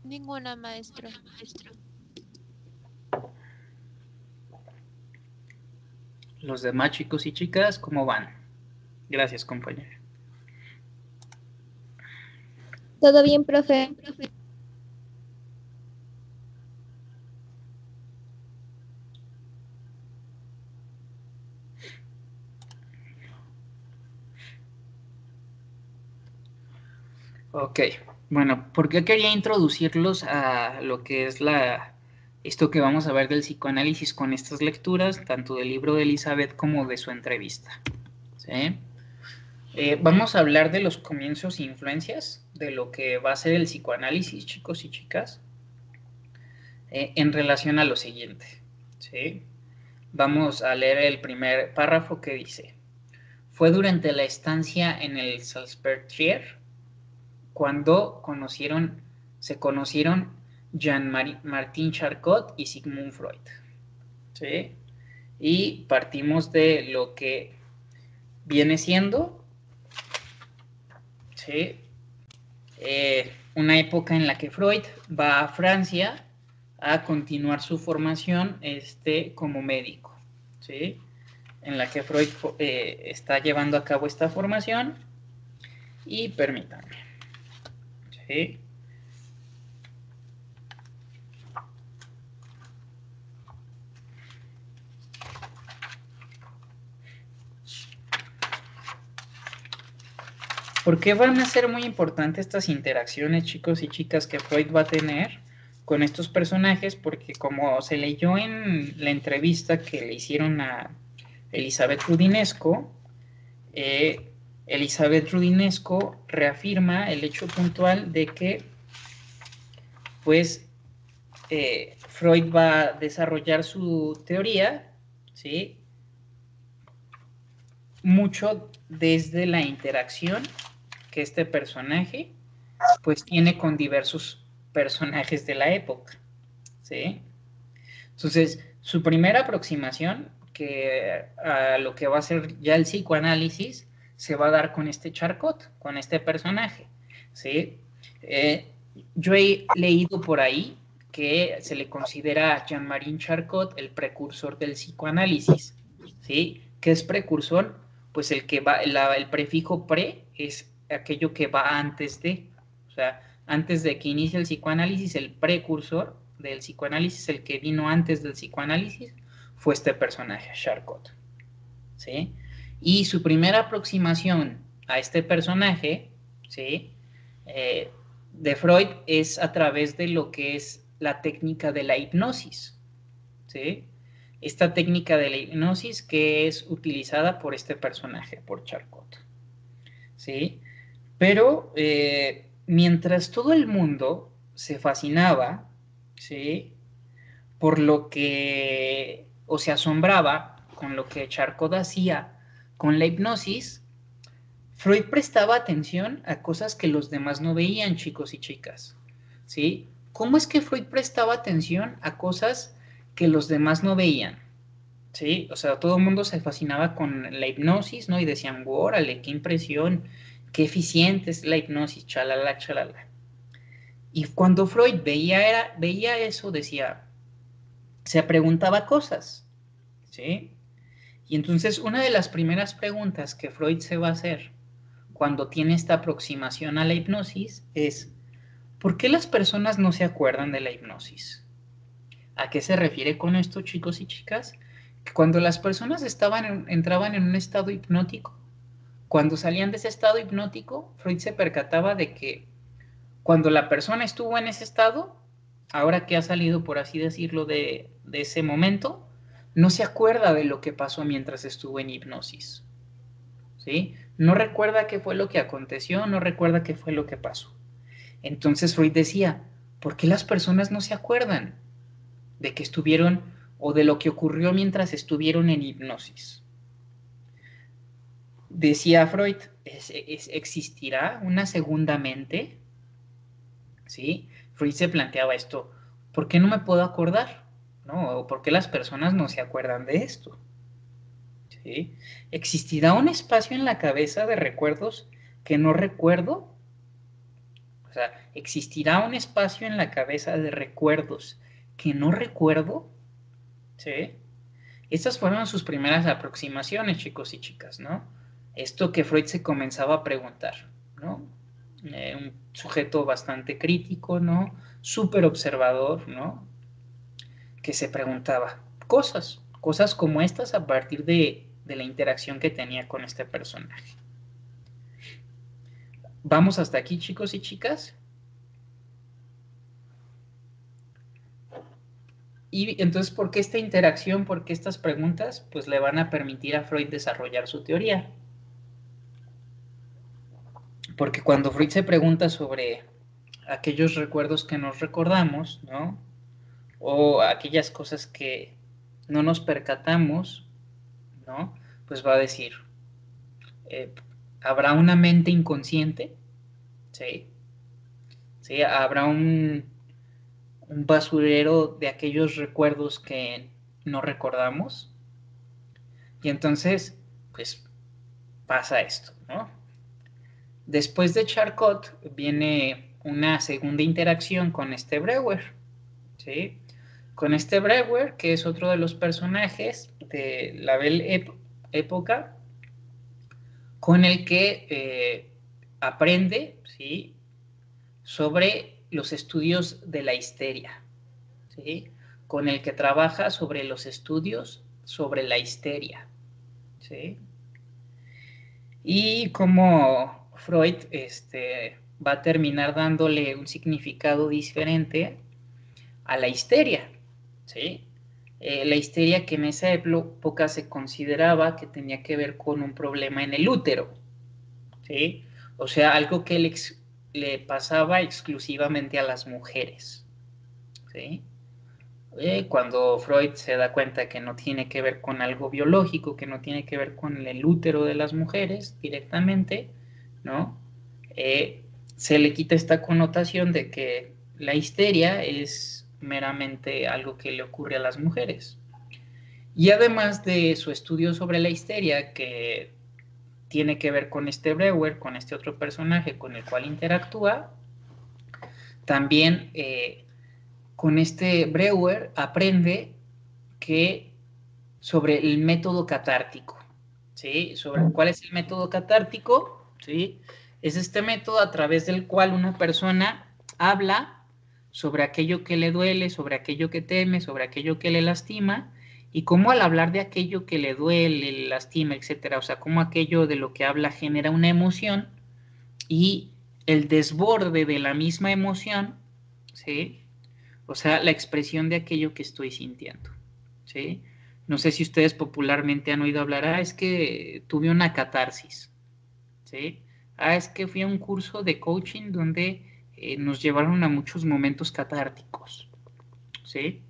Ninguna, maestro. Los demás chicos y chicas, ¿cómo van? Gracias, compañero. ¿Todo bien, profe? Ok, bueno, ¿por qué quería introducirlos a lo que es esto que vamos a ver del psicoanálisis con estas lecturas, tanto del libro de Elizabeth como de su entrevista? ¿Sí? Vamos a hablar de los comienzos e influencias de lo que va a ser el psicoanálisis, chicos y chicas, en relación a lo siguiente. ¿Sí? Vamos a leer el primer párrafo que dice: fue durante la estancia en el Salzburg-Trier cuando se conocieron Jean-Martin Charcot y Sigmund Freud. ¿Sí? Y partimos de lo que viene siendo, ¿sí? Una época en la que Freud va a Francia a continuar su formación como médico, ¿sí? En la que Freud está llevando a cabo esta formación. Y permítanme, ¿sí? ¿Por qué van a ser muy importantes estas interacciones, chicos y chicas, que Freud va a tener con estos personajes? Porque como se leyó en la entrevista que le hicieron a Elizabeth Rudinesco, Elizabeth Rudinesco reafirma el hecho puntual de que pues Freud va a desarrollar su teoría, ¿sí? mucho desde la interacción que este personaje pues tiene con diversos personajes de la época, ¿sí? Entonces, su primera aproximación a lo que va a ser ya el psicoanálisis se va a dar con este Charcot, con este personaje, ¿sí? Yo he leído por ahí que se le considera a Jean-Marie Charcot el precursor del psicoanálisis, ¿sí? ¿Qué es precursor? Pues el prefijo pre es aquello que va antes de, o sea, antes de que inicie el psicoanálisis, el precursor del psicoanálisis, el que vino antes del psicoanálisis, fue este personaje, Charcot, ¿sí? Y su primera aproximación a este personaje, ¿sí? De Freud es a través de lo que es la técnica de la hipnosis, ¿sí? Esta técnica de la hipnosis que es utilizada por este personaje, por Charcot, ¿sí? Pero mientras todo el mundo se fascinaba, ¿sí? por lo que, o se asombraba con lo que Charcot hacía con la hipnosis, Freud prestaba atención a cosas que los demás no veían, chicos y chicas, ¿sí? ¿Cómo es que Freud prestaba atención a cosas que los demás no veían? ¿Sí? O sea, todo el mundo se fascinaba con la hipnosis, ¿no? Y decían, órale, qué impresión, qué eficiente es la hipnosis, chalala, chalala. Y cuando Freud veía eso, se preguntaba cosas, ¿sí? Y entonces una de las primeras preguntas que Freud se va a hacer cuando tiene esta aproximación a la hipnosis es, ¿por qué las personas no se acuerdan de la hipnosis? ¿A qué se refiere con esto, chicos y chicas? Que cuando las personas entraban en un estado hipnótico, cuando salían de ese estado hipnótico, Freud se percataba de que cuando la persona estuvo en ese estado, ahora que ha salido, por así decirlo, de ese momento, no se acuerda de lo que pasó mientras estuvo en hipnosis, ¿sí? No recuerda qué fue lo que aconteció, no recuerda qué fue lo que pasó. Entonces Freud decía, ¿por qué las personas no se acuerdan de que estuvieron o de lo que ocurrió mientras estuvieron en hipnosis? Decía Freud, ¿existirá una segunda mente? ¿Sí? Freud se planteaba esto, ¿por qué no me puedo acordar? ¿No? ¿O por qué las personas no se acuerdan de esto? ¿Sí? ¿Existirá un espacio en la cabeza de recuerdos que no recuerdo? O sea, ¿existirá un espacio en la cabeza de recuerdos que no recuerdo? ¿Sí? Estas fueron sus primeras aproximaciones, chicos y chicas, ¿no? Esto que Freud se comenzaba a preguntar, ¿no? Un sujeto bastante crítico, ¿no? Súper observador, ¿no? Que se preguntaba cosas como estas a partir de la interacción que tenía con este personaje. ¿Vamos hasta aquí, chicos y chicas? Y entonces, ¿por qué esta interacción, por qué estas preguntas? Pues le van a permitir a Freud desarrollar su teoría. Porque cuando Freud se pregunta sobre aquellos recuerdos que nos recordamos, ¿no? O aquellas cosas que no nos percatamos, ¿no? Pues va a decir, ¿habrá una mente inconsciente? ¿Sí? ¿Sí? ¿Habrá un basurero de aquellos recuerdos que no recordamos? Y entonces, pues pasa esto, ¿no? Después de Charcot viene una segunda interacción con este Breuer, ¿sí? Con este Breuer, que es otro de los personajes de la Belle Época, con el que aprende, ¿sí? Sobre los estudios de la histeria, ¿sí? Con el que trabaja sobre los estudios sobre la histeria, ¿sí? Y como Freud va a terminar dándole un significado diferente a la histeria, ¿sí? La histeria que en esa época se consideraba que tenía que ver con un problema en el útero, ¿sí? O sea, algo que le pasaba exclusivamente a las mujeres, ¿sí? Cuando Freud se da cuenta que no tiene que ver con algo biológico, que no tiene que ver con el útero de las mujeres directamente, ¿no? Se le quita esta connotación de que la histeria es meramente algo que le ocurre a las mujeres. Y además de su estudio sobre la histeria, que tiene que ver con este Breuer, con este otro personaje con el cual interactúa, también con este Breuer aprende que sobre el método catártico, ¿sí? Sobre cuál es el método catártico, ¿sí? Es este método a través del cual una persona habla sobre aquello que le duele, sobre aquello que teme, sobre aquello que le lastima, y cómo al hablar de aquello que le duele, le lastima, etcétera, o sea, cómo aquello de lo que habla genera una emoción, y el desborde de la misma emoción, ¿sí? O sea, la expresión de aquello que estoy sintiendo, ¿sí? No sé si ustedes popularmente han oído hablar, es que tuve una catarsis, ¿sí? Es que fui a un curso de coaching donde nos llevaron a muchos momentos catárticos, ¿sí?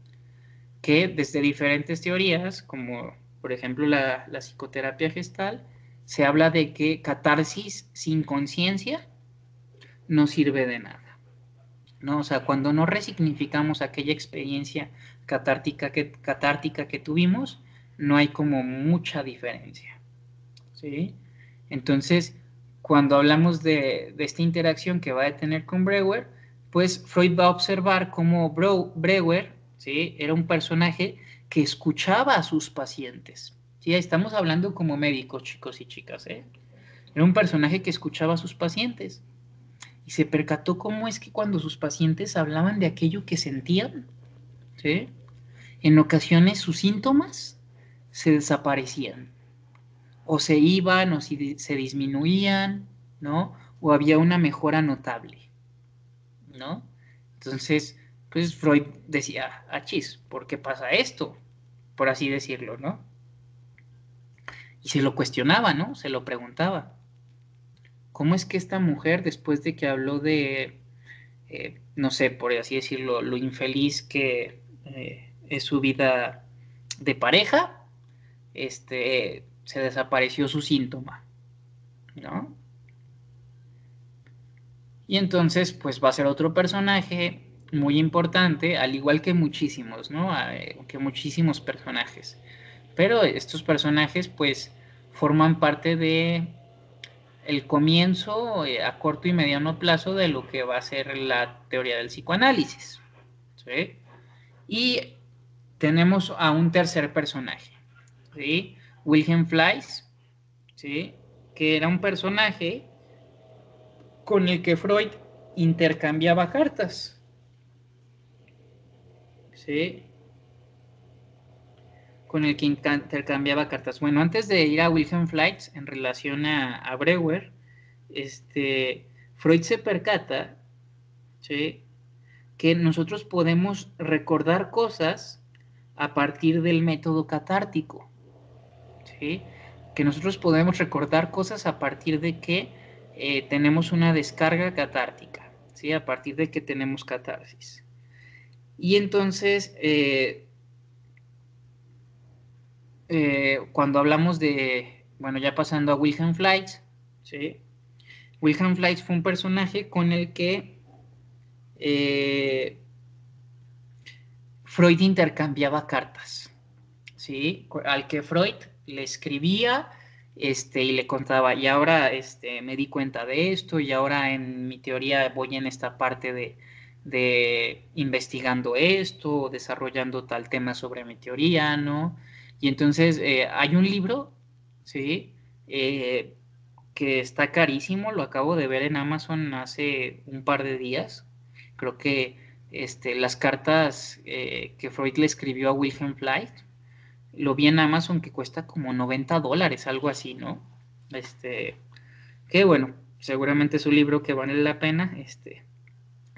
Que desde diferentes teorías, como por ejemplo la psicoterapia gestal, se habla de que catarsis sin conciencia no sirve de nada, ¿no? O sea, cuando no resignificamos aquella experiencia catártica que tuvimos, no hay como mucha diferencia, ¿sí? Entonces, cuando hablamos de esta interacción que va a tener con Breuer, pues Freud va a observar cómo Breuer, ¿sí?, era un personaje que escuchaba a sus pacientes. ¿Sí? Estamos hablando como médicos, chicos y chicas, ¿eh? Era un personaje que escuchaba a sus pacientes y se percató cómo es que cuando sus pacientes hablaban de aquello que sentían, ¿sí?, en ocasiones sus síntomas se desaparecían, o se iban, o se disminuían, ¿no? O había una mejora notable, ¿no? Entonces, pues Freud decía, achis, ¿por qué pasa esto? Por así decirlo, ¿no? Y se lo cuestionaba, ¿no? Se lo preguntaba. ¿Cómo es que esta mujer, después de que habló de, no sé, por así decirlo, lo infeliz que es su vida de pareja, se desapareció su síntoma, ¿no? Y entonces, pues va a ser otro personaje muy importante, al igual que muchísimos, ¿no? Que muchísimos personajes. Pero estos personajes, pues, forman parte de el comienzo a corto y mediano plazo de lo que va a ser la teoría del psicoanálisis, ¿sí? Y tenemos a un tercer personaje, ¿sí? Wilhelm Fleiss, ¿sí?, que era un personaje con el que Freud intercambiaba cartas, ¿sí? Con el que intercambiaba cartas. Bueno, antes de ir a Wilhelm Fleiss en relación a Breuer, Freud se percata, ¿sí?, que nosotros podemos recordar cosas a partir del método catártico, ¿sí? Que nosotros podemos recordar cosas a partir de que tenemos una descarga catártica, ¿sí? A partir de que tenemos catarsis. Y entonces, cuando hablamos de, bueno, ya pasando a Wilhelm Fleiss, ¿sí? Wilhelm Fleiss fue un personaje con el que Freud intercambiaba cartas, ¿sí? Al que Freud le escribía y le contaba, y ahora me di cuenta de esto, y ahora en mi teoría voy en esta parte de investigando esto, desarrollando tal tema sobre mi teoría, ¿no? Y entonces hay un libro, ¿sí? Que está carísimo, lo acabo de ver en Amazon hace un par de días. Creo que las cartas que Freud le escribió a Wilhelm Fleiss, lo vi en Amazon que cuesta como $90, algo así, ¿no? Que bueno, seguramente es un libro que vale la pena,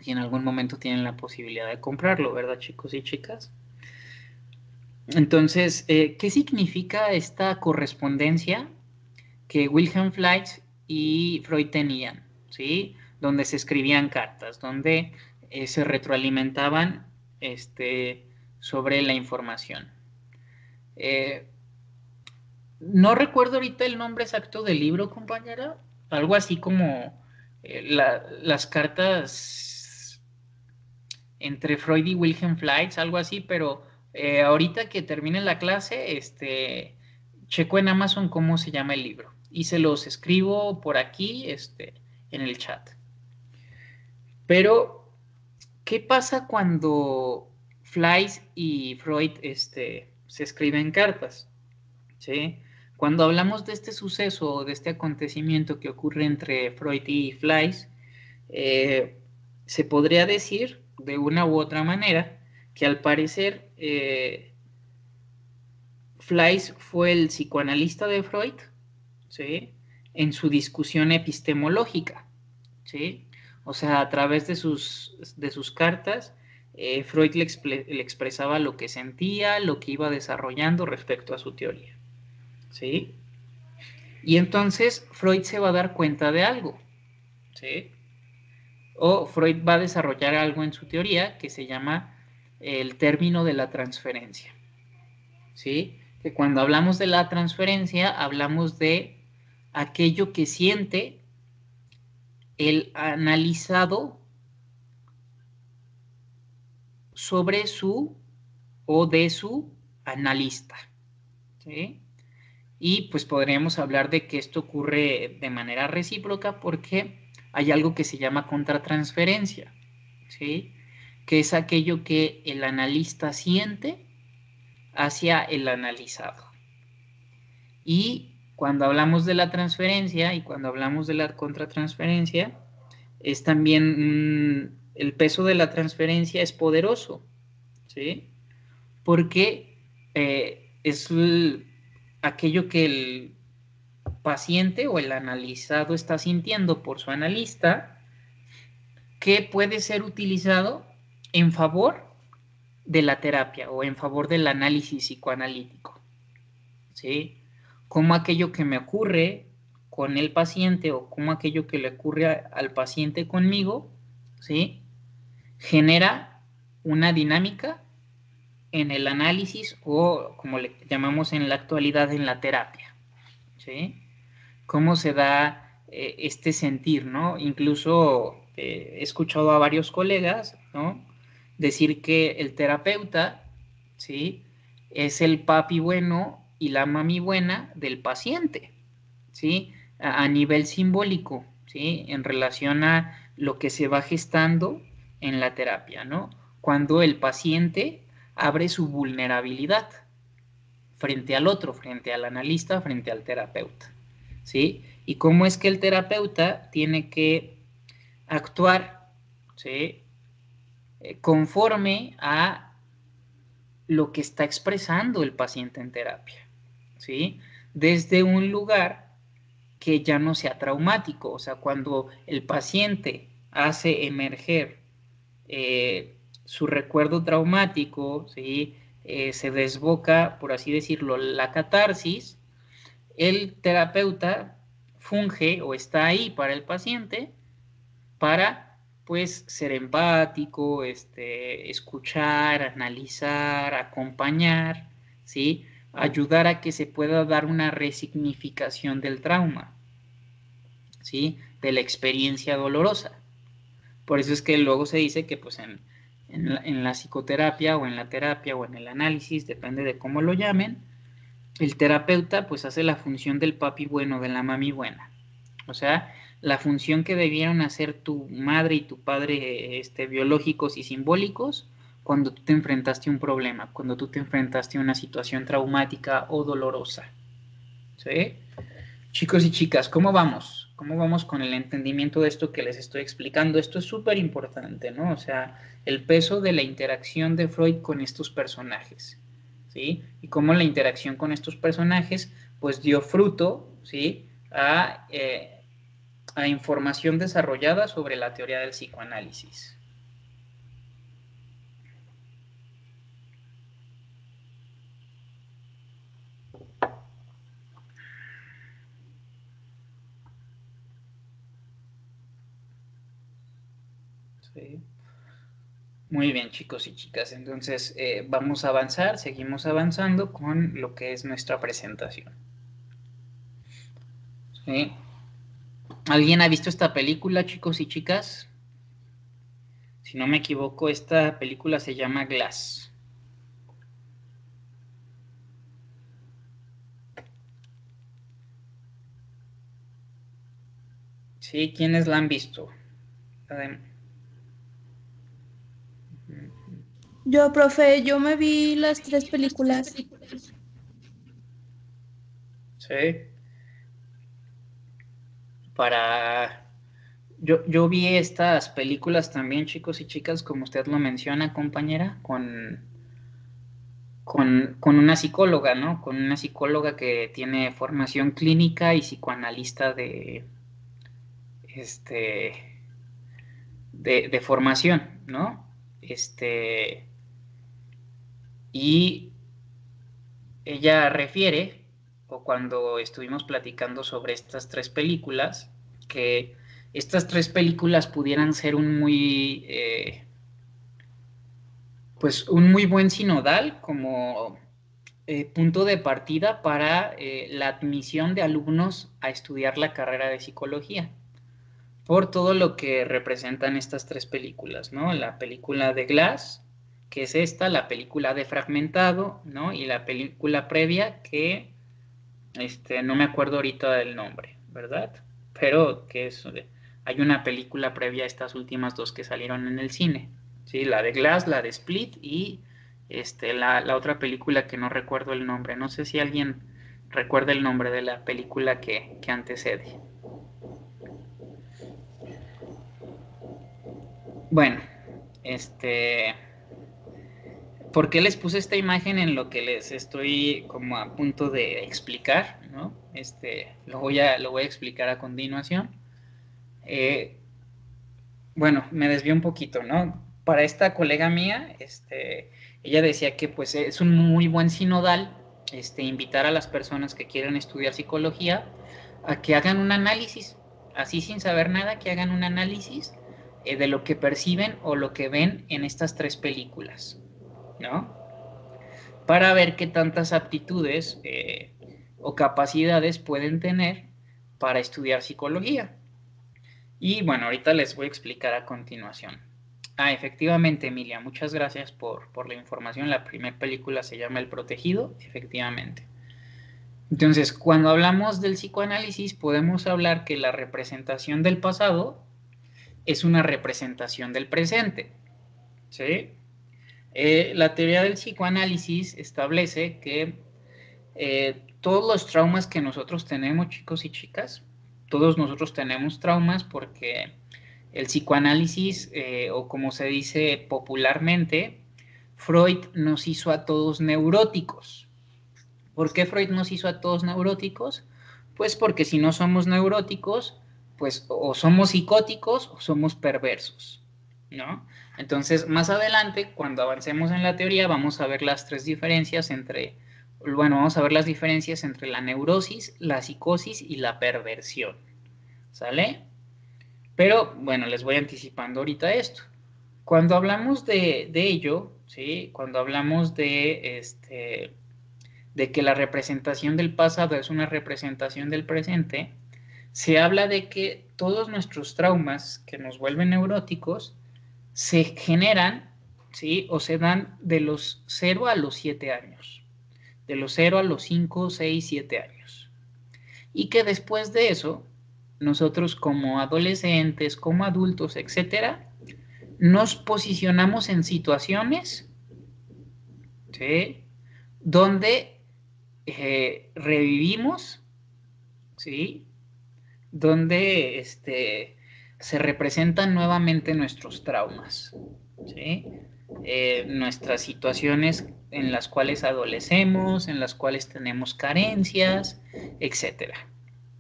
si en algún momento tienen la posibilidad de comprarlo, ¿verdad, chicos y chicas? Entonces, ¿qué significa esta correspondencia que Wilhelm Fleiss y Freud tenían, ¿sí? Donde se escribían cartas, donde se retroalimentaban sobre la información? No recuerdo ahorita el nombre exacto del libro, compañera. Algo así como las cartas entre Freud y Wilhelm Fleiss, algo así, pero ahorita que termine la clase, checo en Amazon cómo se llama el libro y se los escribo por aquí, en el chat. Pero, ¿qué pasa cuando Fleiss y Freud se escriben cartas? ¿Sí? Cuando hablamos de este suceso o de este acontecimiento que ocurre entre Freud y Fleiss, se podría decir de una u otra manera que al parecer Fleiss fue el psicoanalista de Freud, ¿sí?, en su discusión epistemológica, ¿sí? O sea, a través de sus cartas, Freud le expresaba lo que sentía, lo que iba desarrollando respecto a su teoría, ¿sí? Y entonces Freud se va a dar cuenta de algo, ¿sí? O Freud va a desarrollar algo en su teoría que se llama el término de la transferencia, ¿sí? Que cuando hablamos de la transferencia, hablamos de aquello que siente el analizado sobre su o de su analista, ¿sí? Y pues podríamos hablar de que esto ocurre de manera recíproca porque hay algo que se llama contratransferencia, ¿sí? Que es aquello que el analista siente hacia el analizado. Y cuando hablamos de la transferencia y cuando hablamos de la contratransferencia, es también el peso de la transferencia es poderoso, ¿sí? Porque es aquello que el paciente o el analizado está sintiendo por su analista, que puede ser utilizado en favor de la terapia o en favor del análisis psicoanalítico, ¿sí? Como aquello que me ocurre con el paciente o como aquello que le ocurre al paciente conmigo, ¿sí? Genera una dinámica en el análisis o como le llamamos en la actualidad en la terapia, ¿sí? Cómo se da este sentir, ¿no? Incluso he escuchado a varios colegas, ¿no? Decir que el terapeuta, ¿sí? Es el papi bueno y la mami buena del paciente, ¿sí? A nivel simbólico, ¿sí? En relación a lo que se va gestando en la terapia, ¿no? Cuando el paciente abre su vulnerabilidad frente al otro, frente al analista, frente al terapeuta, ¿sí? Y cómo es que el terapeuta tiene que actuar, ¿sí? Conforme a lo que está expresando el paciente en terapia, ¿sí? Desde un lugar que ya no sea traumático, o sea, cuando el paciente hace emerger su recuerdo traumático, ¿sí? Se desboca, por así decirlo, la catarsis, el terapeuta funge o está ahí para el paciente para pues ser empático, escuchar, analizar, acompañar, ¿sí? Ayudar a que se pueda dar una resignificación del trauma, ¿sí? De la experiencia dolorosa. Por eso es que luego se dice que pues en la psicoterapia o en la terapia o en el análisis, depende de cómo lo llamen, el terapeuta pues hace la función del papi bueno, de la mami buena. O sea, la función que debieron hacer tu madre y tu padre biológicos y simbólicos cuando tú te enfrentaste a un problema, cuando tú te enfrentaste a una situación traumática o dolorosa. ¿Sí? Chicos y chicas, ¿cómo vamos? ¿Cómo vamos con el entendimiento de esto que les estoy explicando? Esto es súper importante, ¿no? O sea, el peso de la interacción de Freud con estos personajes, ¿sí? Y cómo la interacción con estos personajes, pues dio fruto, ¿sí? A información desarrollada sobre la teoría del psicoanálisis. ¿Sí? Muy bien, chicos y chicas. Entonces, vamos a avanzar, seguimos avanzando con lo que es nuestra presentación. ¿Sí? ¿Alguien ha visto esta película, chicos y chicas? Si no me equivoco, esta película se llama Glass. ¿Sí? ¿Quiénes la han visto? Yo, profe, yo me vi las 3 películas. Sí. Yo vi estas películas también, chicos y chicas, como usted lo menciona, compañera, con una psicóloga, ¿no? Con una psicóloga que tiene formación clínica y psicoanalista este, de formación, ¿no? Y ella refiere, o cuando estuvimos platicando sobre estas 3 películas, que estas 3 películas pudieran ser pues un muy buen sinodal como punto de partida para la admisión de alumnos a estudiar la carrera de psicología, por todo lo que representan estas 3 películas, ¿no? La película de Glass, que es esta, la película de Fragmentado, ¿no? Y la película previa que no me acuerdo ahorita del nombre, ¿verdad? Pero hay una película previa a estas últimas dos que salieron en el cine, ¿sí? La de Glass, la de Split y la otra película que no recuerdo el nombre. No sé si alguien recuerda el nombre de la película que antecede. Bueno, ¿por qué les puse esta imagen en lo que les estoy como a punto de explicar, ¿no? Lo voy a explicar a continuación. Bueno, me desvió un poquito, ¿no? Para esta colega mía, ella decía que pues es un muy buen sinodal, invitar a las personas que quieren estudiar psicología a que hagan un análisis, así sin saber nada, que hagan un análisis de lo que perciben o lo que ven en estas tres películas, ¿no? Para ver qué tantas aptitudes o capacidades pueden tener para estudiar psicología. Y bueno, ahorita les voy a explicar a continuación. Efectivamente, Emilia, muchas gracias por la información. La primera película se llama El Protegido, efectivamente. Entonces, cuando hablamos del psicoanálisis, podemos hablar que la representación del pasado es una representación del presente, ¿sí? La teoría del psicoanálisis establece que todos los traumas que nosotros tenemos, chicos y chicas, todos nosotros tenemos traumas porque el psicoanálisis, o como se dice popularmente, Freud nos hizo a todos neuróticos. ¿Por qué Freud nos hizo a todos neuróticos? Pues porque si no somos neuróticos, pues o somos psicóticos o somos perversos, ¿no? Entonces, más adelante, cuando avancemos en la teoría, vamos a ver las tres diferencias vamos a ver las diferencias entre la neurosis, la psicosis y la perversión, ¿sale? Pero, bueno, les voy anticipando ahorita esto. Cuando hablamos de ello, ¿sí? Cuando hablamos de que la representación del pasado es una representación del presente, se habla de que todos nuestros traumas que nos vuelven neuróticos se generan, ¿sí? O se dan de los 0 a los 7 años, de los 0 a los 5, 6, 7 años. Y que después de eso, nosotros como adolescentes, como adultos, etcétera, nos posicionamos en situaciones, ¿sí? Donde revivimos, ¿sí? Donde se representan nuevamente nuestros traumas, ¿sí? Nuestras situaciones en las cuales adolecemos, en las cuales tenemos carencias, etcétera,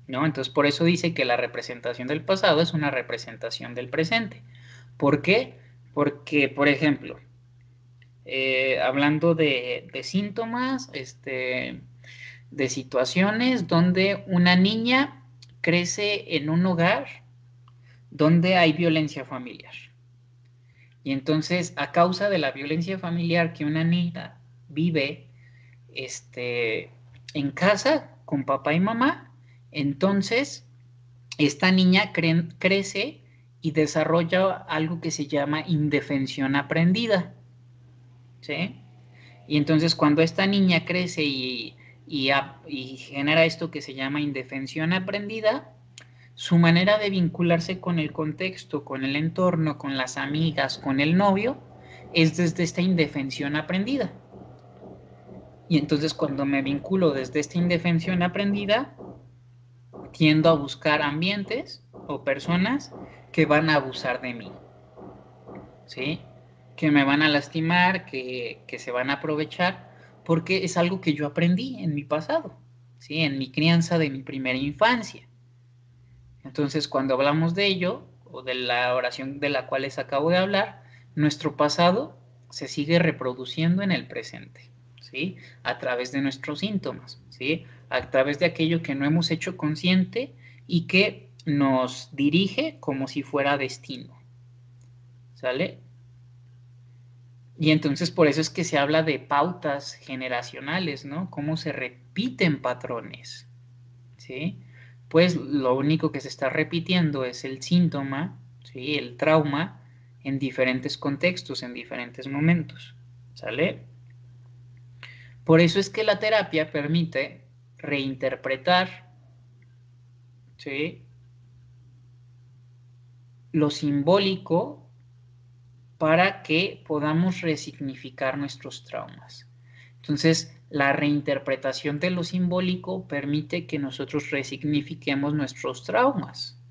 ¿no? Entonces, por eso dice que la representación del pasado es una representación del presente. ¿Por qué? Porque, por ejemplo, hablando de síntomas, de situaciones donde una niña crece en un hogar donde hay violencia familiar. Y entonces, a causa de la violencia familiar que una niña vive en casa con papá y mamá, entonces esta niña crece y desarrolla algo que se llama indefensión aprendida, ¿sí? Y entonces cuando esta niña crece y genera esto que se llama indefensión aprendida, su manera de vincularse con el contexto, con el entorno, con las amigas, con el novio, es desde esta indefensión aprendida. Y entonces cuando me vinculo desde esta indefensión aprendida, tiendo a buscar ambientes o personas que van a abusar de mí, ¿sí? Que me van a lastimar, que se van a aprovechar, porque es algo que yo aprendí en mi pasado, ¿sí? En mi crianza de mi primera infancia. Entonces, cuando hablamos de ello, o de la oración de la cual les acabo de hablar, nuestro pasado se sigue reproduciendo en el presente, ¿sí? A través de nuestros síntomas, ¿sí? A través de aquello que no hemos hecho consciente y que nos dirige como si fuera destino, ¿sale? Y entonces por eso es que se habla de pautas generacionales, ¿no? Cómo se repiten patrones, ¿sí? Pues lo único que se está repitiendo es el síntoma, ¿sí? El trauma en diferentes contextos, en diferentes momentos, ¿sale? Por eso es que la terapia permite reinterpretar, ¿sí?, lo simbólico para que podamos resignificar nuestros traumas. Entonces, la reinterpretación de lo simbólico permite que nosotros resignifiquemos nuestros traumas.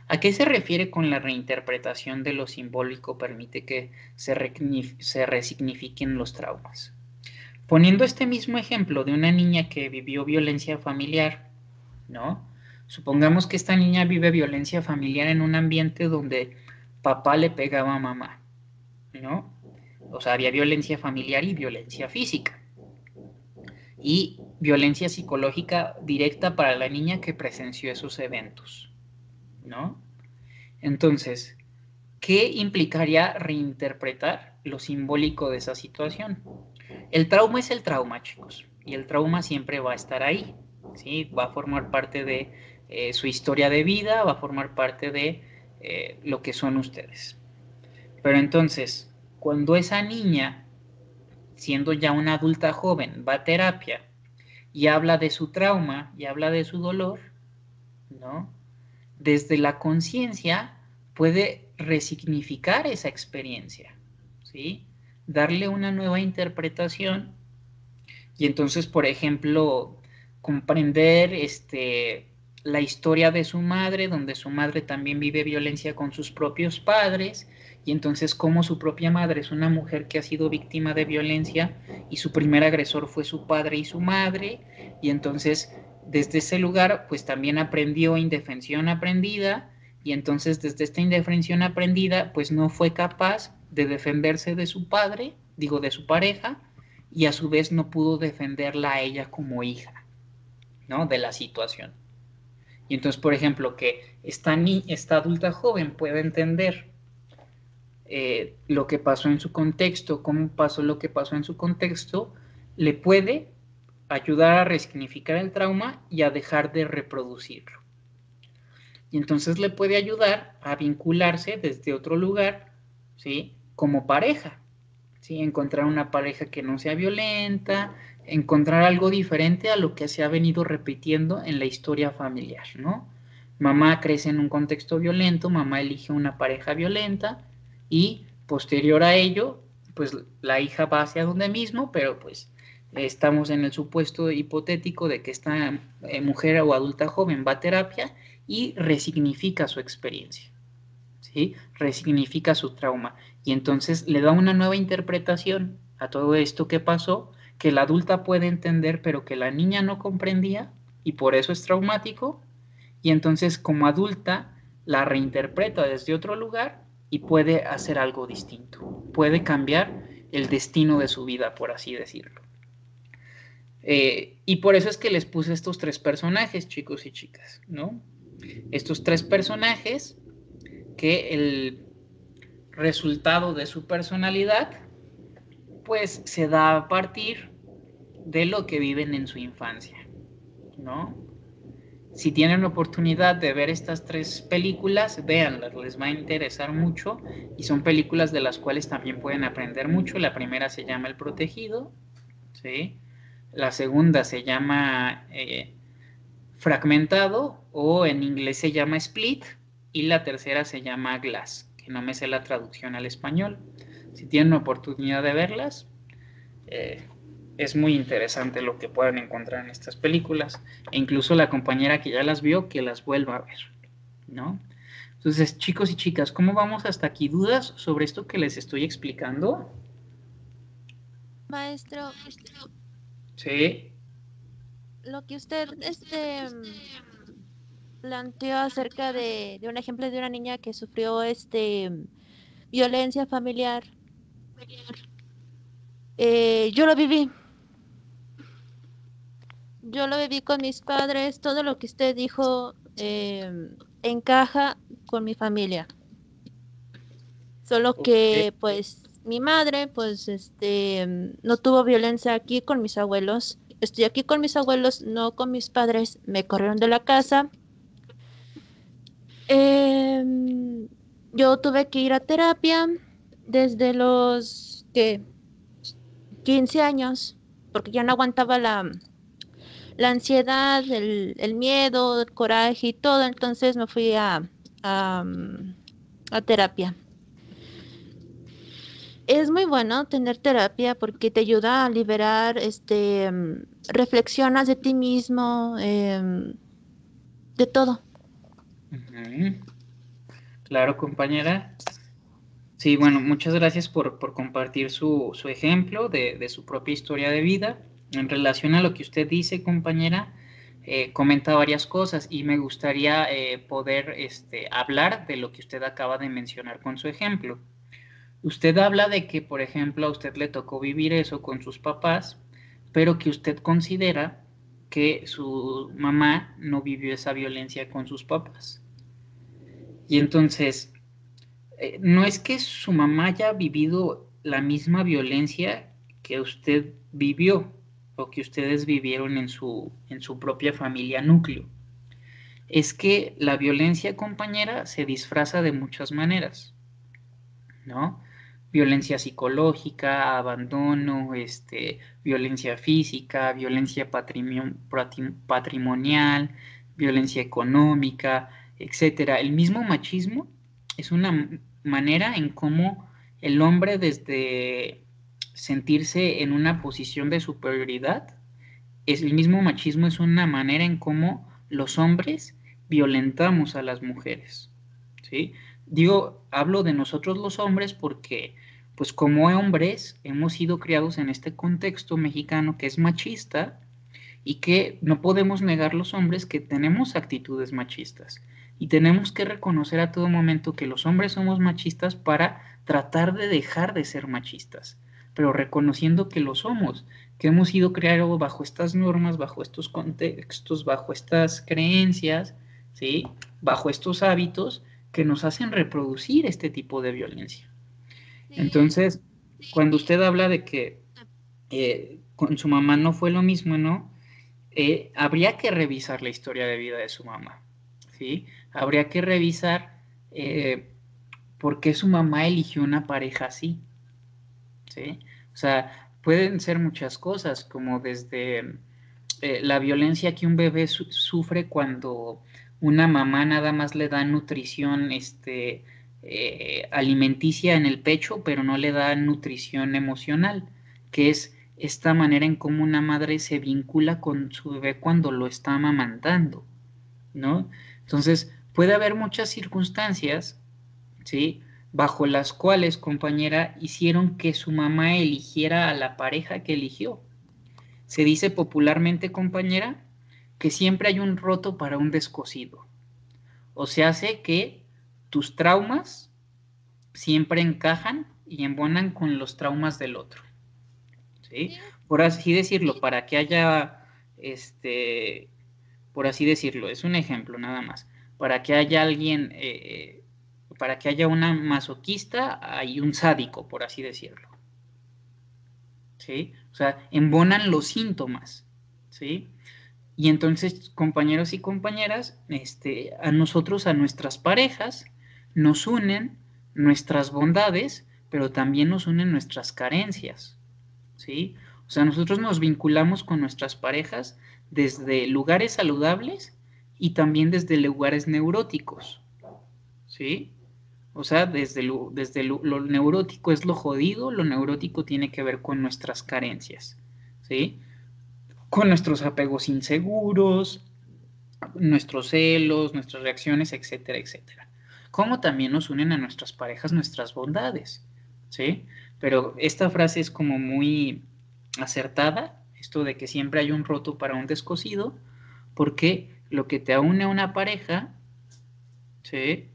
¿A qué se refiere con la reinterpretación de lo simbólico permite que se resignifiquen los traumas? Poniendo este mismo ejemplo de una niña que vivió violencia familiar, ¿no? Supongamos que esta niña vive violencia familiar en un ambiente donde papá le pegaba a mamá, ¿no? O sea, había violencia familiar y violencia física. Y violencia psicológica directa para la niña que presenció esos eventos, ¿no? Entonces, ¿qué implicaría reinterpretar lo simbólico de esa situación? El trauma es el trauma, chicos, y el trauma siempre va a estar ahí, ¿sí? Va a formar parte de su historia de vida, va a formar parte de lo que son ustedes. Pero entonces, cuando esa niña, siendo ya una adulta joven, va a terapia y habla de su trauma y habla de su dolor, ¿no? Desde la conciencia puede resignificar esa experiencia, ¿sí? Darle una nueva interpretación y entonces, por ejemplo, comprender la historia de su madre, donde su madre también vive violencia con sus propios padres, y entonces cómo su propia madre es una mujer que ha sido víctima de violencia y su primer agresor fue su padre y su madre, y entonces desde ese lugar pues también aprendió indefensión aprendida, y entonces desde esta indefensión aprendida pues no fue capaz de defenderse de su padre, digo de su pareja, y a su vez no pudo defenderla a ella como hija, ¿no? De la situación. Y entonces, por ejemplo, que esta adulta joven pueda entender lo que pasó en su contexto, cómo pasó lo que pasó en su contexto, le puede ayudar a resignificar el trauma y a dejar de reproducirlo. Y entonces le puede ayudar a vincularse desde otro lugar, ¿sí? Como pareja, ¿sí? Encontrar una pareja que no sea violenta, encontrar algo diferente a lo que se ha venido repitiendo en la historia familiar, ¿no? Mamá crece en un contexto violento, mamá elige una pareja violenta y posterior a ello, pues la hija va hacia donde mismo, pero pues estamos en el supuesto hipotético de que esta mujer o adulta joven va a terapia y resignifica su experiencia, ¿sí? Resignifica su trauma y entonces le da una nueva interpretación a todo esto que pasó, que la adulta puede entender, pero que la niña no comprendía y por eso es traumático, y entonces como adulta la reinterpreta desde otro lugar y puede hacer algo distinto, puede cambiar el destino de su vida, por así decirlo. Y por eso es que les puse estos tres personajes, chicos y chicas, ¿no? Estos tres personajes que el resultado de su personalidad pues se da a partir de lo que viven en su infancia, ¿no? Si tienen oportunidad de ver estas tres películas, véanlas, les va a interesar mucho y son películas de las cuales también pueden aprender mucho. La primera se llama El Protegido, ¿sí? La segunda se llama Fragmentado o en inglés se llama Split y la tercera se llama Glass, que no me sé la traducción al español. Si tienen oportunidad de verlas, es muy interesante lo que puedan encontrar en estas películas e incluso la compañera que ya las vio que las vuelva a ver, ¿no? Entonces, chicos y chicas, ¿cómo vamos hasta aquí? ¿Dudas sobre esto que les estoy explicando? Maestro, Sí. lo que usted planteó acerca de un ejemplo de una niña que sufrió violencia familiar, yo lo viví. Yo lo viví con mis padres, todo lo que usted dijo encaja con mi familia. Solo que, Ok. pues, mi madre, pues, no tuvo violencia aquí con mis abuelos. Estoy aquí con mis abuelos, no con mis padres. Me corrieron de la casa. Em, yo tuve que ir a terapia desde los, ¿qué? 15 años, porque ya no aguantaba la ansiedad, el miedo, el coraje y todo. Entonces me fui a terapia. Es muy bueno tener terapia porque te ayuda a liberar, reflexionas de ti mismo, de todo. Ujú. Claro, compañera. Sí, bueno, muchas gracias por compartir su ejemplo de su propia historia de vida. En relación a lo que usted dice, compañera, comenta varias cosas y me gustaría poder hablar de lo que usted acaba de mencionar con su ejemplo. Usted habla de que, por ejemplo, a usted le tocó vivir eso con sus papás, pero que usted considera que su mamá no vivió esa violencia con sus papás. Y entonces, no es que su mamá haya vivido la misma violencia que usted vivió o que ustedes vivieron en su propia familia núcleo. Es que la violencia, compañera, se disfraza de muchas maneras, ¿no? Violencia psicológica, abandono, violencia física, violencia patrimonial, violencia económica, etcétera. El mismo machismo es una manera en cómo el hombre, desde sentirse en una posición de superioridad, el mismo machismo es una manera en cómo los hombres violentamos a las mujeres, ¿sí? Digo, hablo de nosotros los hombres porque, pues como hombres, hemos sido criados en este contexto mexicano que es machista y que no podemos negar los hombres que tenemos actitudes machistas. Y tenemos que reconocer a todo momento que los hombres somos machistas para tratar de dejar de ser machistas, pero reconociendo que lo somos, que hemos sido creados bajo estas normas, bajo estos contextos, bajo estas creencias, ¿sí? Bajo estos hábitos que nos hacen reproducir este tipo de violencia. Entonces, cuando usted habla de que con su mamá no fue lo mismo, ¿no? Habría que revisar la historia de vida de su mamá, ¿sí? Habría que revisar por qué su mamá eligió una pareja así, ¿sí? O sea, pueden ser muchas cosas, como desde la violencia que un bebé sufre cuando una mamá nada más le da nutrición alimenticia en el pecho, pero no le da nutrición emocional, que es esta manera en cómo una madre se vincula con su bebé cuando lo está amamantando, ¿no? Entonces, puede haber muchas circunstancias, ¿sí? Bajo las cuales, compañera, hicieron que su mamá eligiera a la pareja que eligió. Se dice popularmente, compañera, que siempre hay un roto para un descosido. O se hace que tus traumas siempre encajan y embonan con los traumas del otro, ¿sí? Sí, Por así decirlo, sí, para que haya, por así decirlo, es un ejemplo nada más, para que haya alguien, para que haya una masoquista, hay un sádico, por así decirlo, ¿sí? O sea, embonan los síntomas, ¿sí? Y entonces, compañeros y compañeras, a nosotros, a nuestras parejas, nos unen nuestras bondades, pero también nos unen nuestras carencias, ¿sí? O sea, nosotros nos vinculamos con nuestras parejas desde lugares saludables y también desde lugares neuróticos, ¿sí? O sea, lo neurótico es lo jodido, lo neurótico tiene que ver con nuestras carencias, ¿sí? Con nuestros apegos inseguros, nuestros celos, nuestras reacciones, etcétera, etcétera. Como también nos unen a nuestras parejas nuestras bondades, ¿sí? Pero esta frase es como muy acertada, esto de que siempre hay un roto para un descosido, porque lo que te une a una pareja, ¿sí?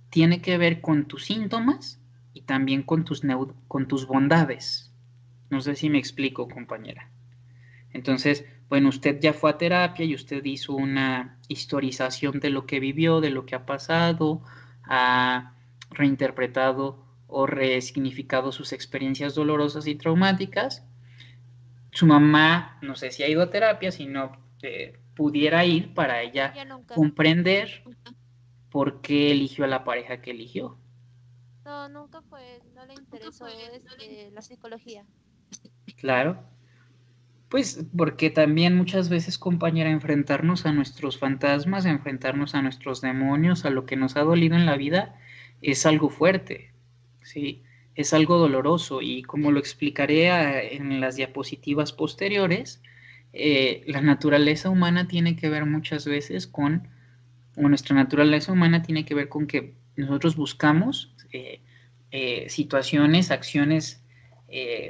Tiene que ver con tus síntomas y también con tus bondades. No sé si me explico, compañera. Entonces, bueno, usted ya fue a terapia y usted hizo una historización de lo que vivió, de lo que ha pasado, ha reinterpretado o resignificado sus experiencias dolorosas y traumáticas. Su mamá, no sé si ha ido a terapia, si no pudiera ir para ella ya nunca. comprender por qué eligió a la pareja que eligió. No, nunca fue, no le interesó la psicología. Claro. Pues porque también muchas veces, compañera, enfrentarnos a nuestros fantasmas, enfrentarnos a nuestros demonios, a lo que nos ha dolido en la vida, es algo fuerte, ¿sí? Es algo doloroso y como lo explicaré en las diapositivas posteriores, la naturaleza humana tiene que ver muchas veces o nuestra naturaleza humana tiene que ver con que nosotros buscamos situaciones, acciones,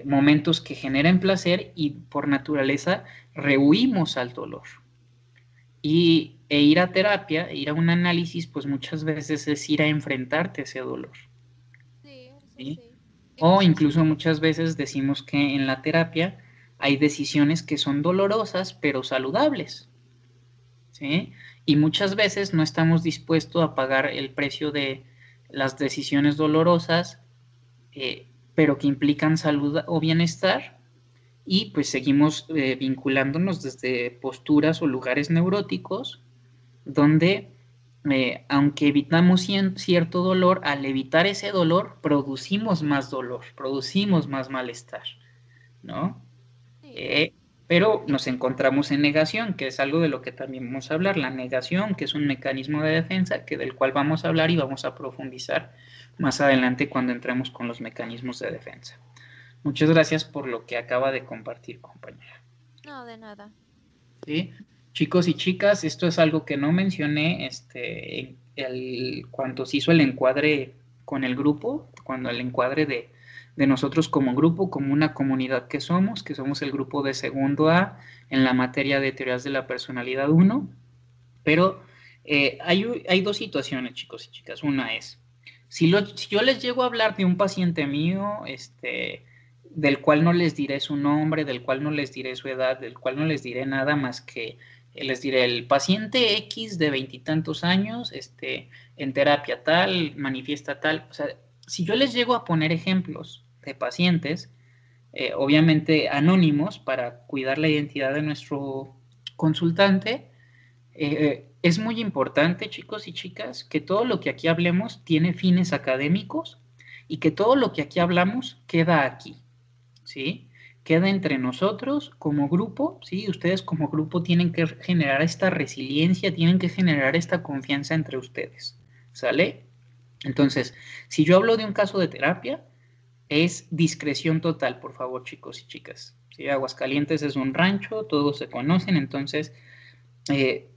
momentos que generen placer y por naturaleza rehuimos al dolor. E ir a terapia, ir a un análisis, pues muchas veces es ir a enfrentarte a ese dolor. Sí, eso ¿Sí? sí. O incluso muchas veces decimos que en la terapia hay decisiones que son dolorosas pero saludables. ¿Sí? Y muchas veces no estamos dispuestos a pagar el precio de las decisiones dolorosas, pero que implican salud o bienestar, y pues seguimos vinculándonos desde posturas o lugares neuróticos, donde aunque evitamos cierto dolor, al evitar ese dolor, producimos más malestar, ¿no? Sí. Pero nos encontramos en negación, que es algo de lo que también vamos a hablar, la negación, que es un mecanismo de defensa, del cual vamos a hablar y vamos a profundizar más adelante cuando entremos con los mecanismos de defensa. Muchas gracias por lo que acaba de compartir, compañera. No, de nada. ¿Sí? Chicos y chicas, esto es algo que no mencioné cuando se hizo el encuadre con el grupo, cuando el encuadre de nosotros como grupo, como una comunidad que somos el grupo de segundo A en la materia de teorías de la personalidad 1, pero hay dos situaciones, chicos y chicas. Una es, si yo les llego a hablar de un paciente mío, del cual no les diré su nombre, del cual no les diré su edad, del cual no les diré nada más que les diré el paciente X de 20 y tantos años, en terapia tal, manifiesta tal. O sea, si yo les llego a poner ejemplos de pacientes, obviamente anónimos para cuidar la identidad de nuestro consultante, es muy importante, chicos y chicas, que todo lo que aquí hablemos tiene fines académicos y que todo lo que aquí hablamos queda aquí, ¿sí? Queda entre nosotros como grupo, ¿sí? Ustedes como grupo tienen que generar esta resiliencia, tienen que generar esta confianza entre ustedes, ¿sale? Entonces, si yo hablo de un caso de terapia, es discreción total, por favor, chicos y chicas. ¿Sí? Aguascalientes es un rancho, todos se conocen, entonces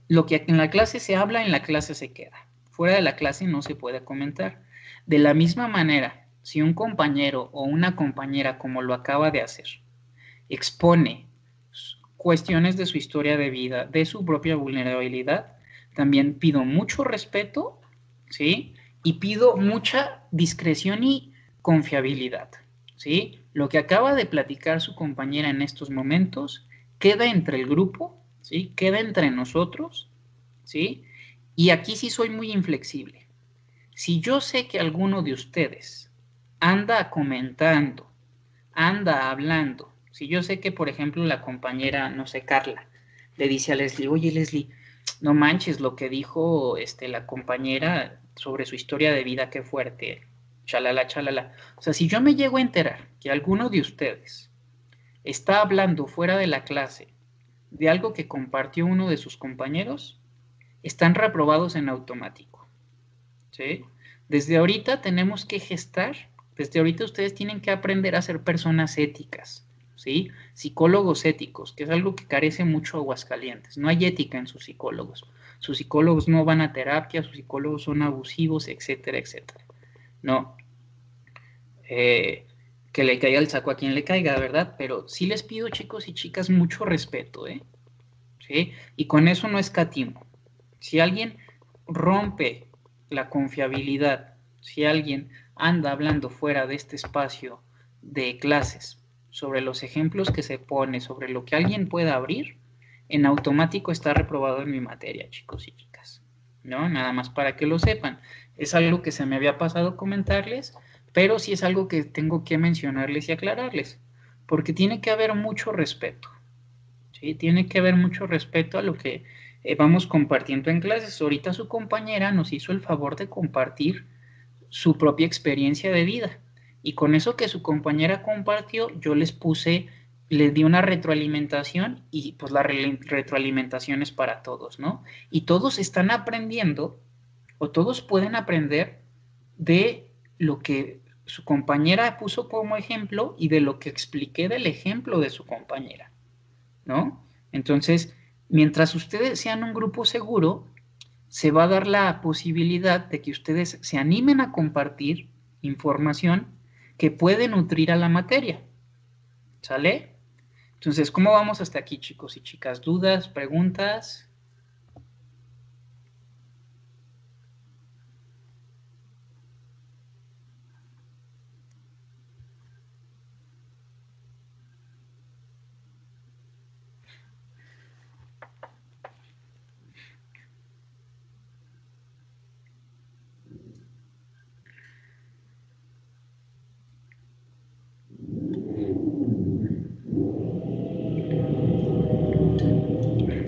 lo que en la clase se habla, en la clase se queda. Fuera de la clase no se puede comentar. De la misma manera, si un compañero o una compañera, como lo acaba de hacer, expone cuestiones de su historia de vida, de su propia vulnerabilidad, también pido mucho respeto, ¿sí? Y pido mucha discreción y confiabilidad, ¿sí? Lo que acaba de platicar su compañera en estos momentos queda entre el grupo, ¿sí? Queda entre nosotros, ¿sí? Y aquí sí soy muy inflexible. Si yo sé que alguno de ustedes anda comentando, anda hablando, si yo sé que, por ejemplo, la compañera, no sé, Carla, le dice a Leslie, oye, Leslie, no manches lo que dijo la compañera sobre su historia de vida, qué fuerte, chalala, chalala. O sea, si yo me llego a enterar que alguno de ustedes está hablando fuera de la clase de algo que compartió uno de sus compañeros, están reprobados en automático, ¿sí? Desde ahorita tenemos que gestar, desde ahorita ustedes tienen que aprender a ser personas éticas, ¿sí? Psicólogos éticos, que es algo que carece mucho Aguascalientes. No hay ética en sus psicólogos. Sus psicólogos no van a terapia, sus psicólogos son abusivos, etcétera, etcétera. No. Que le caiga el saco a quien le caiga, ¿verdad? Pero sí les pido, chicos y chicas, mucho respeto, ¿eh? ¿Sí? Y con eso no escatimo. Si alguien rompe la confiabilidad, si alguien anda hablando fuera de este espacio de clases sobre los ejemplos que se pone, sobre lo que alguien pueda abrir, en automático está reprobado en mi materia, chicos y chicas. ¿No? Nada más para que lo sepan. Es algo que se me había pasado comentarles, pero sí es algo que tengo que mencionarles y aclararles, porque tiene que haber mucho respeto. ¿Sí? Tiene que haber mucho respeto a lo que vamos compartiendo en clases. Ahorita su compañera nos hizo el favor de compartir su propia experiencia de vida. Y con eso que su compañera compartió, yo les puse le di una retroalimentación y pues la retroalimentación es para todos, ¿no? Y todos están aprendiendo o todos pueden aprender de lo que su compañera puso como ejemplo y de lo que expliqué del ejemplo de su compañera, ¿no? Entonces, mientras ustedes sean un grupo seguro, se va a dar la posibilidad de que ustedes se animen a compartir información que puede nutrir a la materia, ¿sale? Entonces, ¿cómo vamos hasta aquí, chicos y chicas? ¿Dudas, preguntas?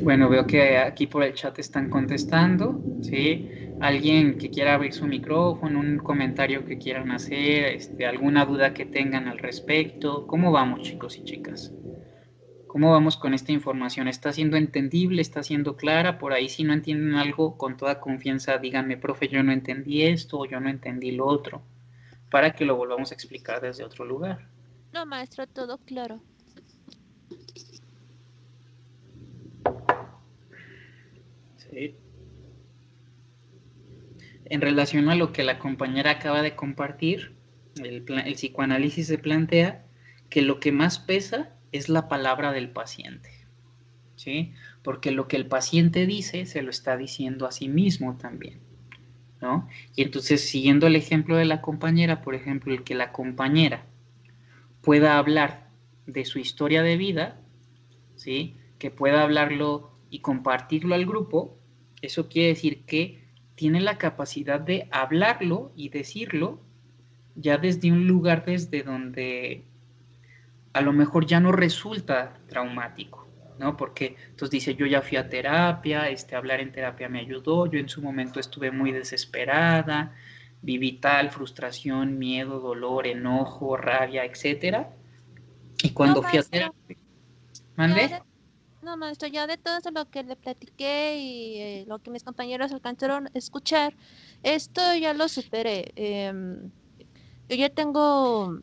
Bueno, veo que aquí por el chat están contestando, ¿sí? Alguien que quiera abrir su micrófono, un comentario que quieran hacer, alguna duda que tengan al respecto. ¿Cómo vamos, chicos y chicas? ¿Cómo vamos con esta información? ¿Está siendo entendible? ¿Está siendo clara? Por ahí, si no entienden algo, con toda confianza, díganme, profe, yo no entendí esto o yo no entendí lo otro, para que lo volvamos a explicar desde otro lugar. No, maestro, todo claro. Sí. En relación a lo que la compañera acaba de compartir, el psicoanálisis se plantea que lo que más pesa es la palabra del paciente, ¿sí? Porque lo que el paciente dice se lo está diciendo a sí mismo también, ¿no? Y entonces, siguiendo el ejemplo de la compañera, por ejemplo, el que la compañera pueda hablar de su historia de vida, ¿sí? Que pueda hablarlo y compartirlo al grupo, eso quiere decir que tiene la capacidad de hablarlo y decirlo ya desde un lugar desde donde a lo mejor ya no resulta traumático, ¿no? Porque entonces dice, yo ya fui a terapia, hablar en terapia me ayudó, yo en su momento estuve muy desesperada, viví tal frustración, miedo, dolor, enojo, rabia, etcétera. Y No, cuando fui a maestro, terapia, ya ¿mandé? de, no, maestro, ya de todo eso lo que le platiqué y lo que mis compañeros alcanzaron a escuchar, esto ya lo superé. Yo ya tengo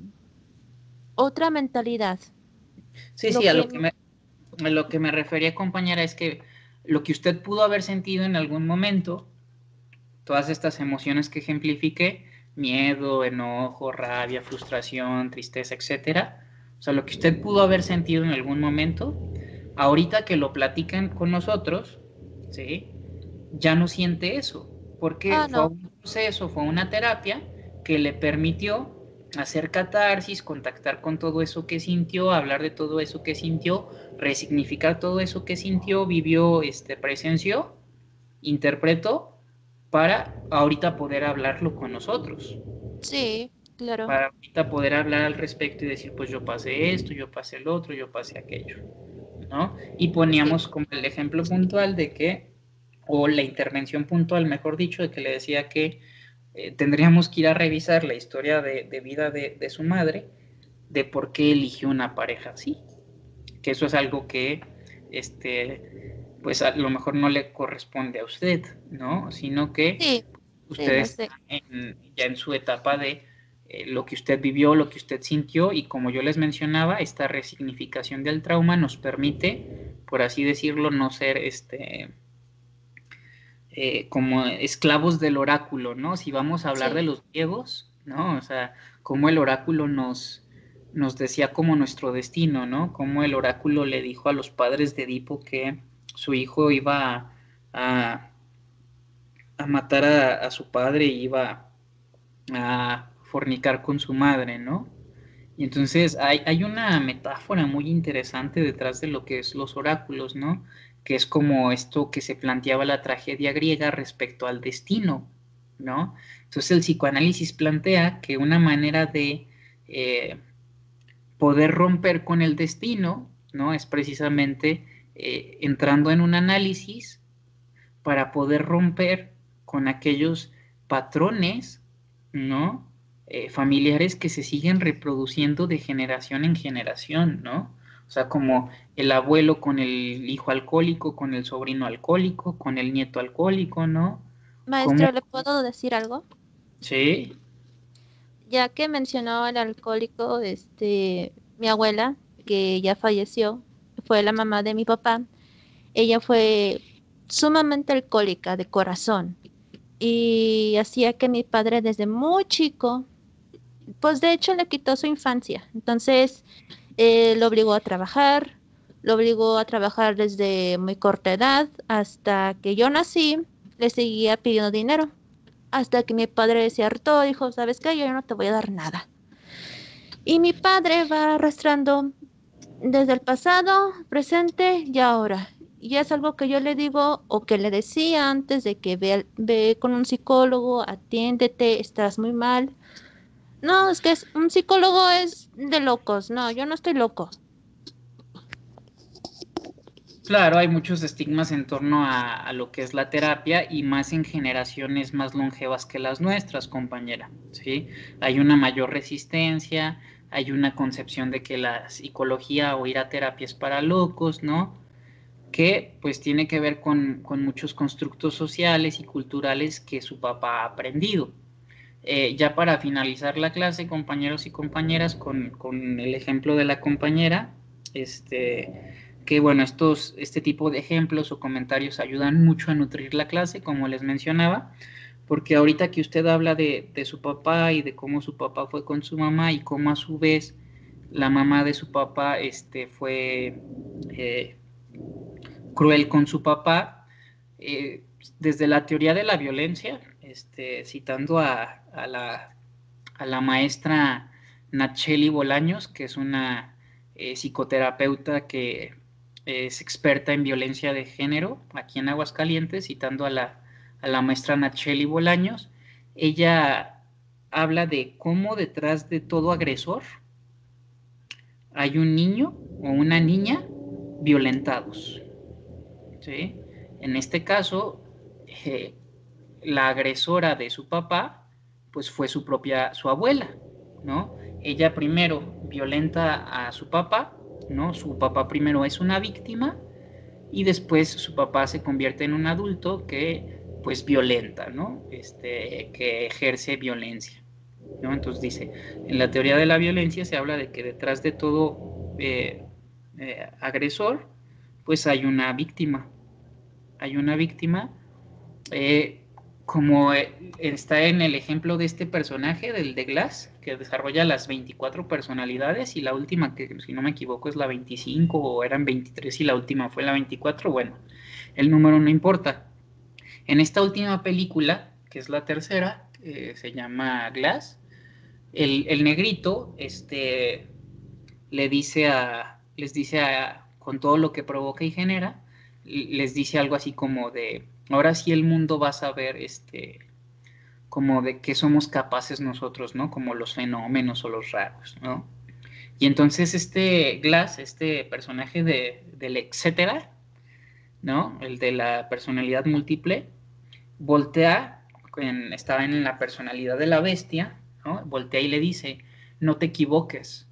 otra mentalidad. Sí, Lo sí, que, a lo que me refería, compañera, es que lo que usted pudo haber sentido en algún momento, todas estas emociones que ejemplifiqué, miedo, enojo, rabia, frustración, tristeza, etcétera, o sea, lo que usted pudo haber sentido en algún momento, ahorita que lo platican con nosotros, ¿sí? Ya no siente eso, porque fue no, un proceso, fue una terapia que le permitió hacer catarsis, contactar con todo eso que sintió, hablar de todo eso que sintió, resignificar todo eso que sintió, vivió, presenció, interpretó, para ahorita poder hablarlo con nosotros, sí, claro. para ahorita poder hablar al respecto y decir, pues yo pasé esto, yo pasé el otro, yo pasé aquello, ¿no? Y Sí, poníamos como el ejemplo puntual de que, o la intervención puntual, mejor dicho, de que le decía que tendríamos que ir a revisar la historia de vida de su madre, de por qué eligió una pareja así, que eso es algo que, pues a lo mejor no le corresponde a usted, ¿no? Sino que sí, sí, usted lo sé. está ya en su etapa de lo que usted vivió, lo que usted sintió, y como yo les mencionaba, esta resignificación del trauma nos permite, por así decirlo, no ser como esclavos del oráculo, ¿no? Si vamos a hablar Sí, de los griegos, ¿no? O sea, cómo el oráculo nos decía como nuestro destino, ¿no? Cómo el oráculo le dijo a los padres de Edipo que su hijo iba a matar a su padre y iba a fornicar con su madre, ¿no? Y entonces hay una metáfora muy interesante detrás de lo que es los oráculos, ¿no? Que es como esto que se planteaba la tragedia griega respecto al destino, ¿no? Entonces el psicoanálisis plantea que una manera de poder romper con el destino, ¿no? Es precisamente entrando en un análisis para poder romper con aquellos patrones, ¿no? Familiares que se siguen reproduciendo de generación en generación, ¿no? O sea, como el abuelo con el hijo alcohólico, con el sobrino alcohólico, con el nieto alcohólico, ¿no? ¿Cómo? Maestro, ¿le puedo decir algo? Sí, Ya que mencionó al alcohólico, mi abuela, que ya falleció, fue la mamá de mi papá. Ella fue sumamente alcohólica de corazón y hacía que mi padre desde muy chico, pues de hecho le quitó su infancia. Entonces, lo obligó a trabajar desde muy corta edad hasta que yo nací, le seguía pidiendo dinero. Hasta que mi padre se hartó, dijo, ¿sabes qué? Yo ya no te voy a dar nada. Y mi padre va arrastrando desde el pasado, presente y ahora. Y es algo que yo le digo o que le decía antes de que ve con un psicólogo, atiéndete, estás muy mal. No, es que un psicólogo es de locos. No, yo no estoy loco. claro, hay muchos estigmas en torno a lo que es la terapia y más en generaciones más longevas que las nuestras, compañera, ¿sí? Hay una mayor resistencia, hay una concepción de que la psicología o ir a terapia es para locos, ¿no? Que pues tiene que ver con muchos constructos sociales y culturales que su papá ha aprendido. Ya para finalizar la clase, compañeros y compañeras, con el ejemplo de la compañera, que bueno, este tipo de ejemplos o comentarios ayudan mucho a nutrir la clase, como les mencionaba, porque ahorita que usted habla de su papá y de cómo su papá fue con su mamá y cómo a su vez la mamá de su papá fue cruel con su papá, desde la teoría de la violencia, citando a la maestra Nacheli Bolaños, que es una psicoterapeuta que es experta en violencia de género aquí en Aguascalientes, citando a la maestra Nacheli Bolaños, ella habla de cómo detrás de todo agresor hay un niño o una niña violentados. ¿Sí? En este caso, eh, la agresora de su papá, pues fue su abuela, ¿no? Ella primero violenta a su papá, ¿no? Su papá primero es una víctima y después su papá se convierte en un adulto que, pues, violenta, ¿no? Que ejerce violencia, ¿no? Entonces dice, en la teoría de la violencia se habla de que detrás de todo agresor, pues hay una víctima, eh, como está en el ejemplo de este personaje, del de Glass, que desarrolla las 24 personalidades y la última, que si no me equivoco es la 25 o eran 23 y la última fue la 24, bueno, el número no importa. En esta última película, que es la tercera, se llama Glass, el negrito les dice con todo lo que provoca y genera, les dice algo así como de, ahora sí el mundo va a saber, como de qué somos capaces nosotros, ¿no? Como los fenómenos o los raros, ¿no? Y entonces Glass, este personaje del etcétera, ¿no? El de la personalidad múltiple, voltea, estaba en la personalidad de la bestia, ¿no? Voltea y le dice, no te equivoques,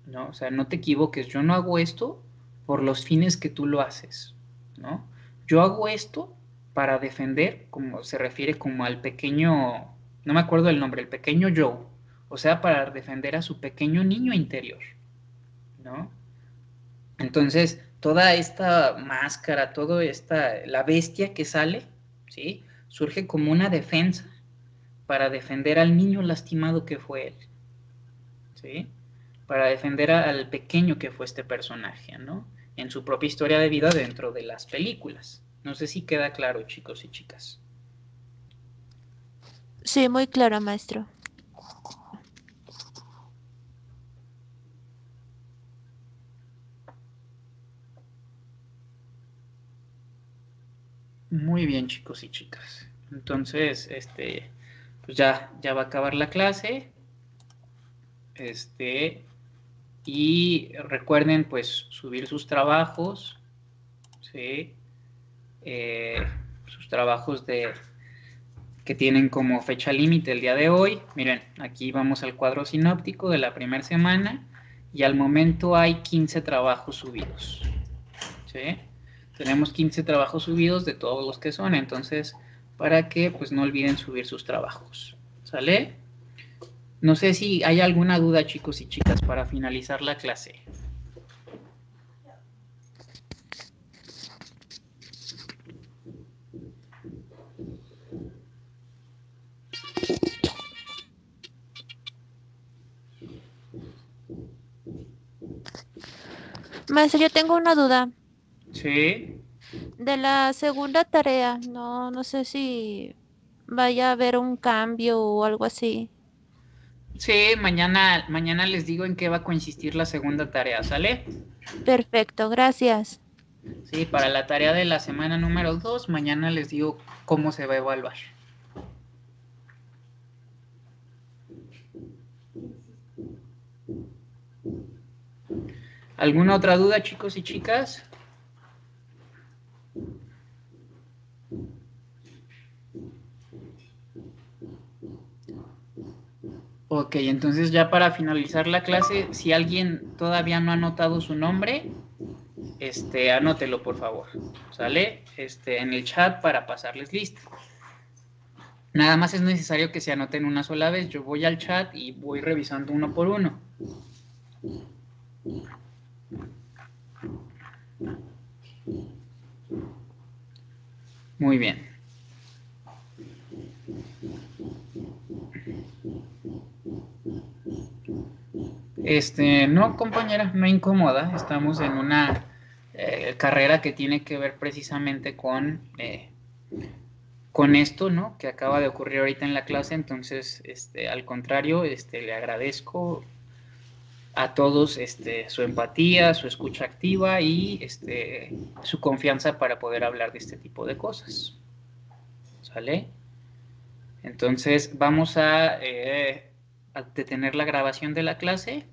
¿no? O sea, no te equivoques, yo no hago esto por los fines que tú lo haces, ¿no? Yo hago esto para defender, como se refiere como al pequeño, no me acuerdo el nombre, el pequeño Joe, o sea, para defender a su pequeño niño interior, ¿no? Entonces, toda esta máscara, la bestia que sale, ¿sí? Surge como una defensa para defender al niño lastimado que fue él, ¿sí? Para defender al pequeño que fue este personaje, ¿no? En su propia historia de vida dentro de las películas. No sé si queda claro, chicos y chicas. Sí, muy claro, maestro. Muy bien, chicos y chicas. Entonces, pues ya va a acabar la clase. Y recuerden, pues, subir sus trabajos, ¿sí? Sus trabajos que tienen como fecha límite el día de hoy. Miren, aquí vamos al cuadro sinóptico de la primera semana y al momento hay 15 trabajos subidos. ¿Sí? Tenemos 15 trabajos subidos de todos los que son, entonces para que pues no olviden subir sus trabajos. ¿Sale? No sé si hay alguna duda, chicos y chicas, para finalizar la clase. Maestro, yo tengo una duda. Sí. De la segunda tarea, no sé si vaya a haber un cambio o algo así. Sí, mañana les digo en qué va a consistir la segunda tarea, ¿sale? Perfecto, gracias. Sí, para la tarea de la semana número 2, mañana les digo cómo se va a evaluar. ¿Alguna otra duda, chicos y chicas? Ok, entonces ya para finalizar la clase, si alguien todavía no ha anotado su nombre, anótelo por favor, ¿sale? En el chat para pasarles lista. Nada más es necesario que se anoten una sola vez. Yo voy al chat y voy revisando uno por uno. Muy bien. No, compañera, no incomoda. Estamos en una carrera que tiene que ver precisamente con esto, ¿no? Que acaba de ocurrir ahorita en la clase. Entonces, al contrario, le agradezco a todos su empatía, su escucha activa y su confianza para poder hablar de este tipo de cosas. ¿Sale? Entonces, vamos a detener la grabación de la clase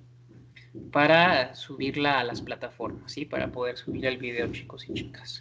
para subirla a las plataformas, ¿sí? Para poder subir el video, chicos y chicas.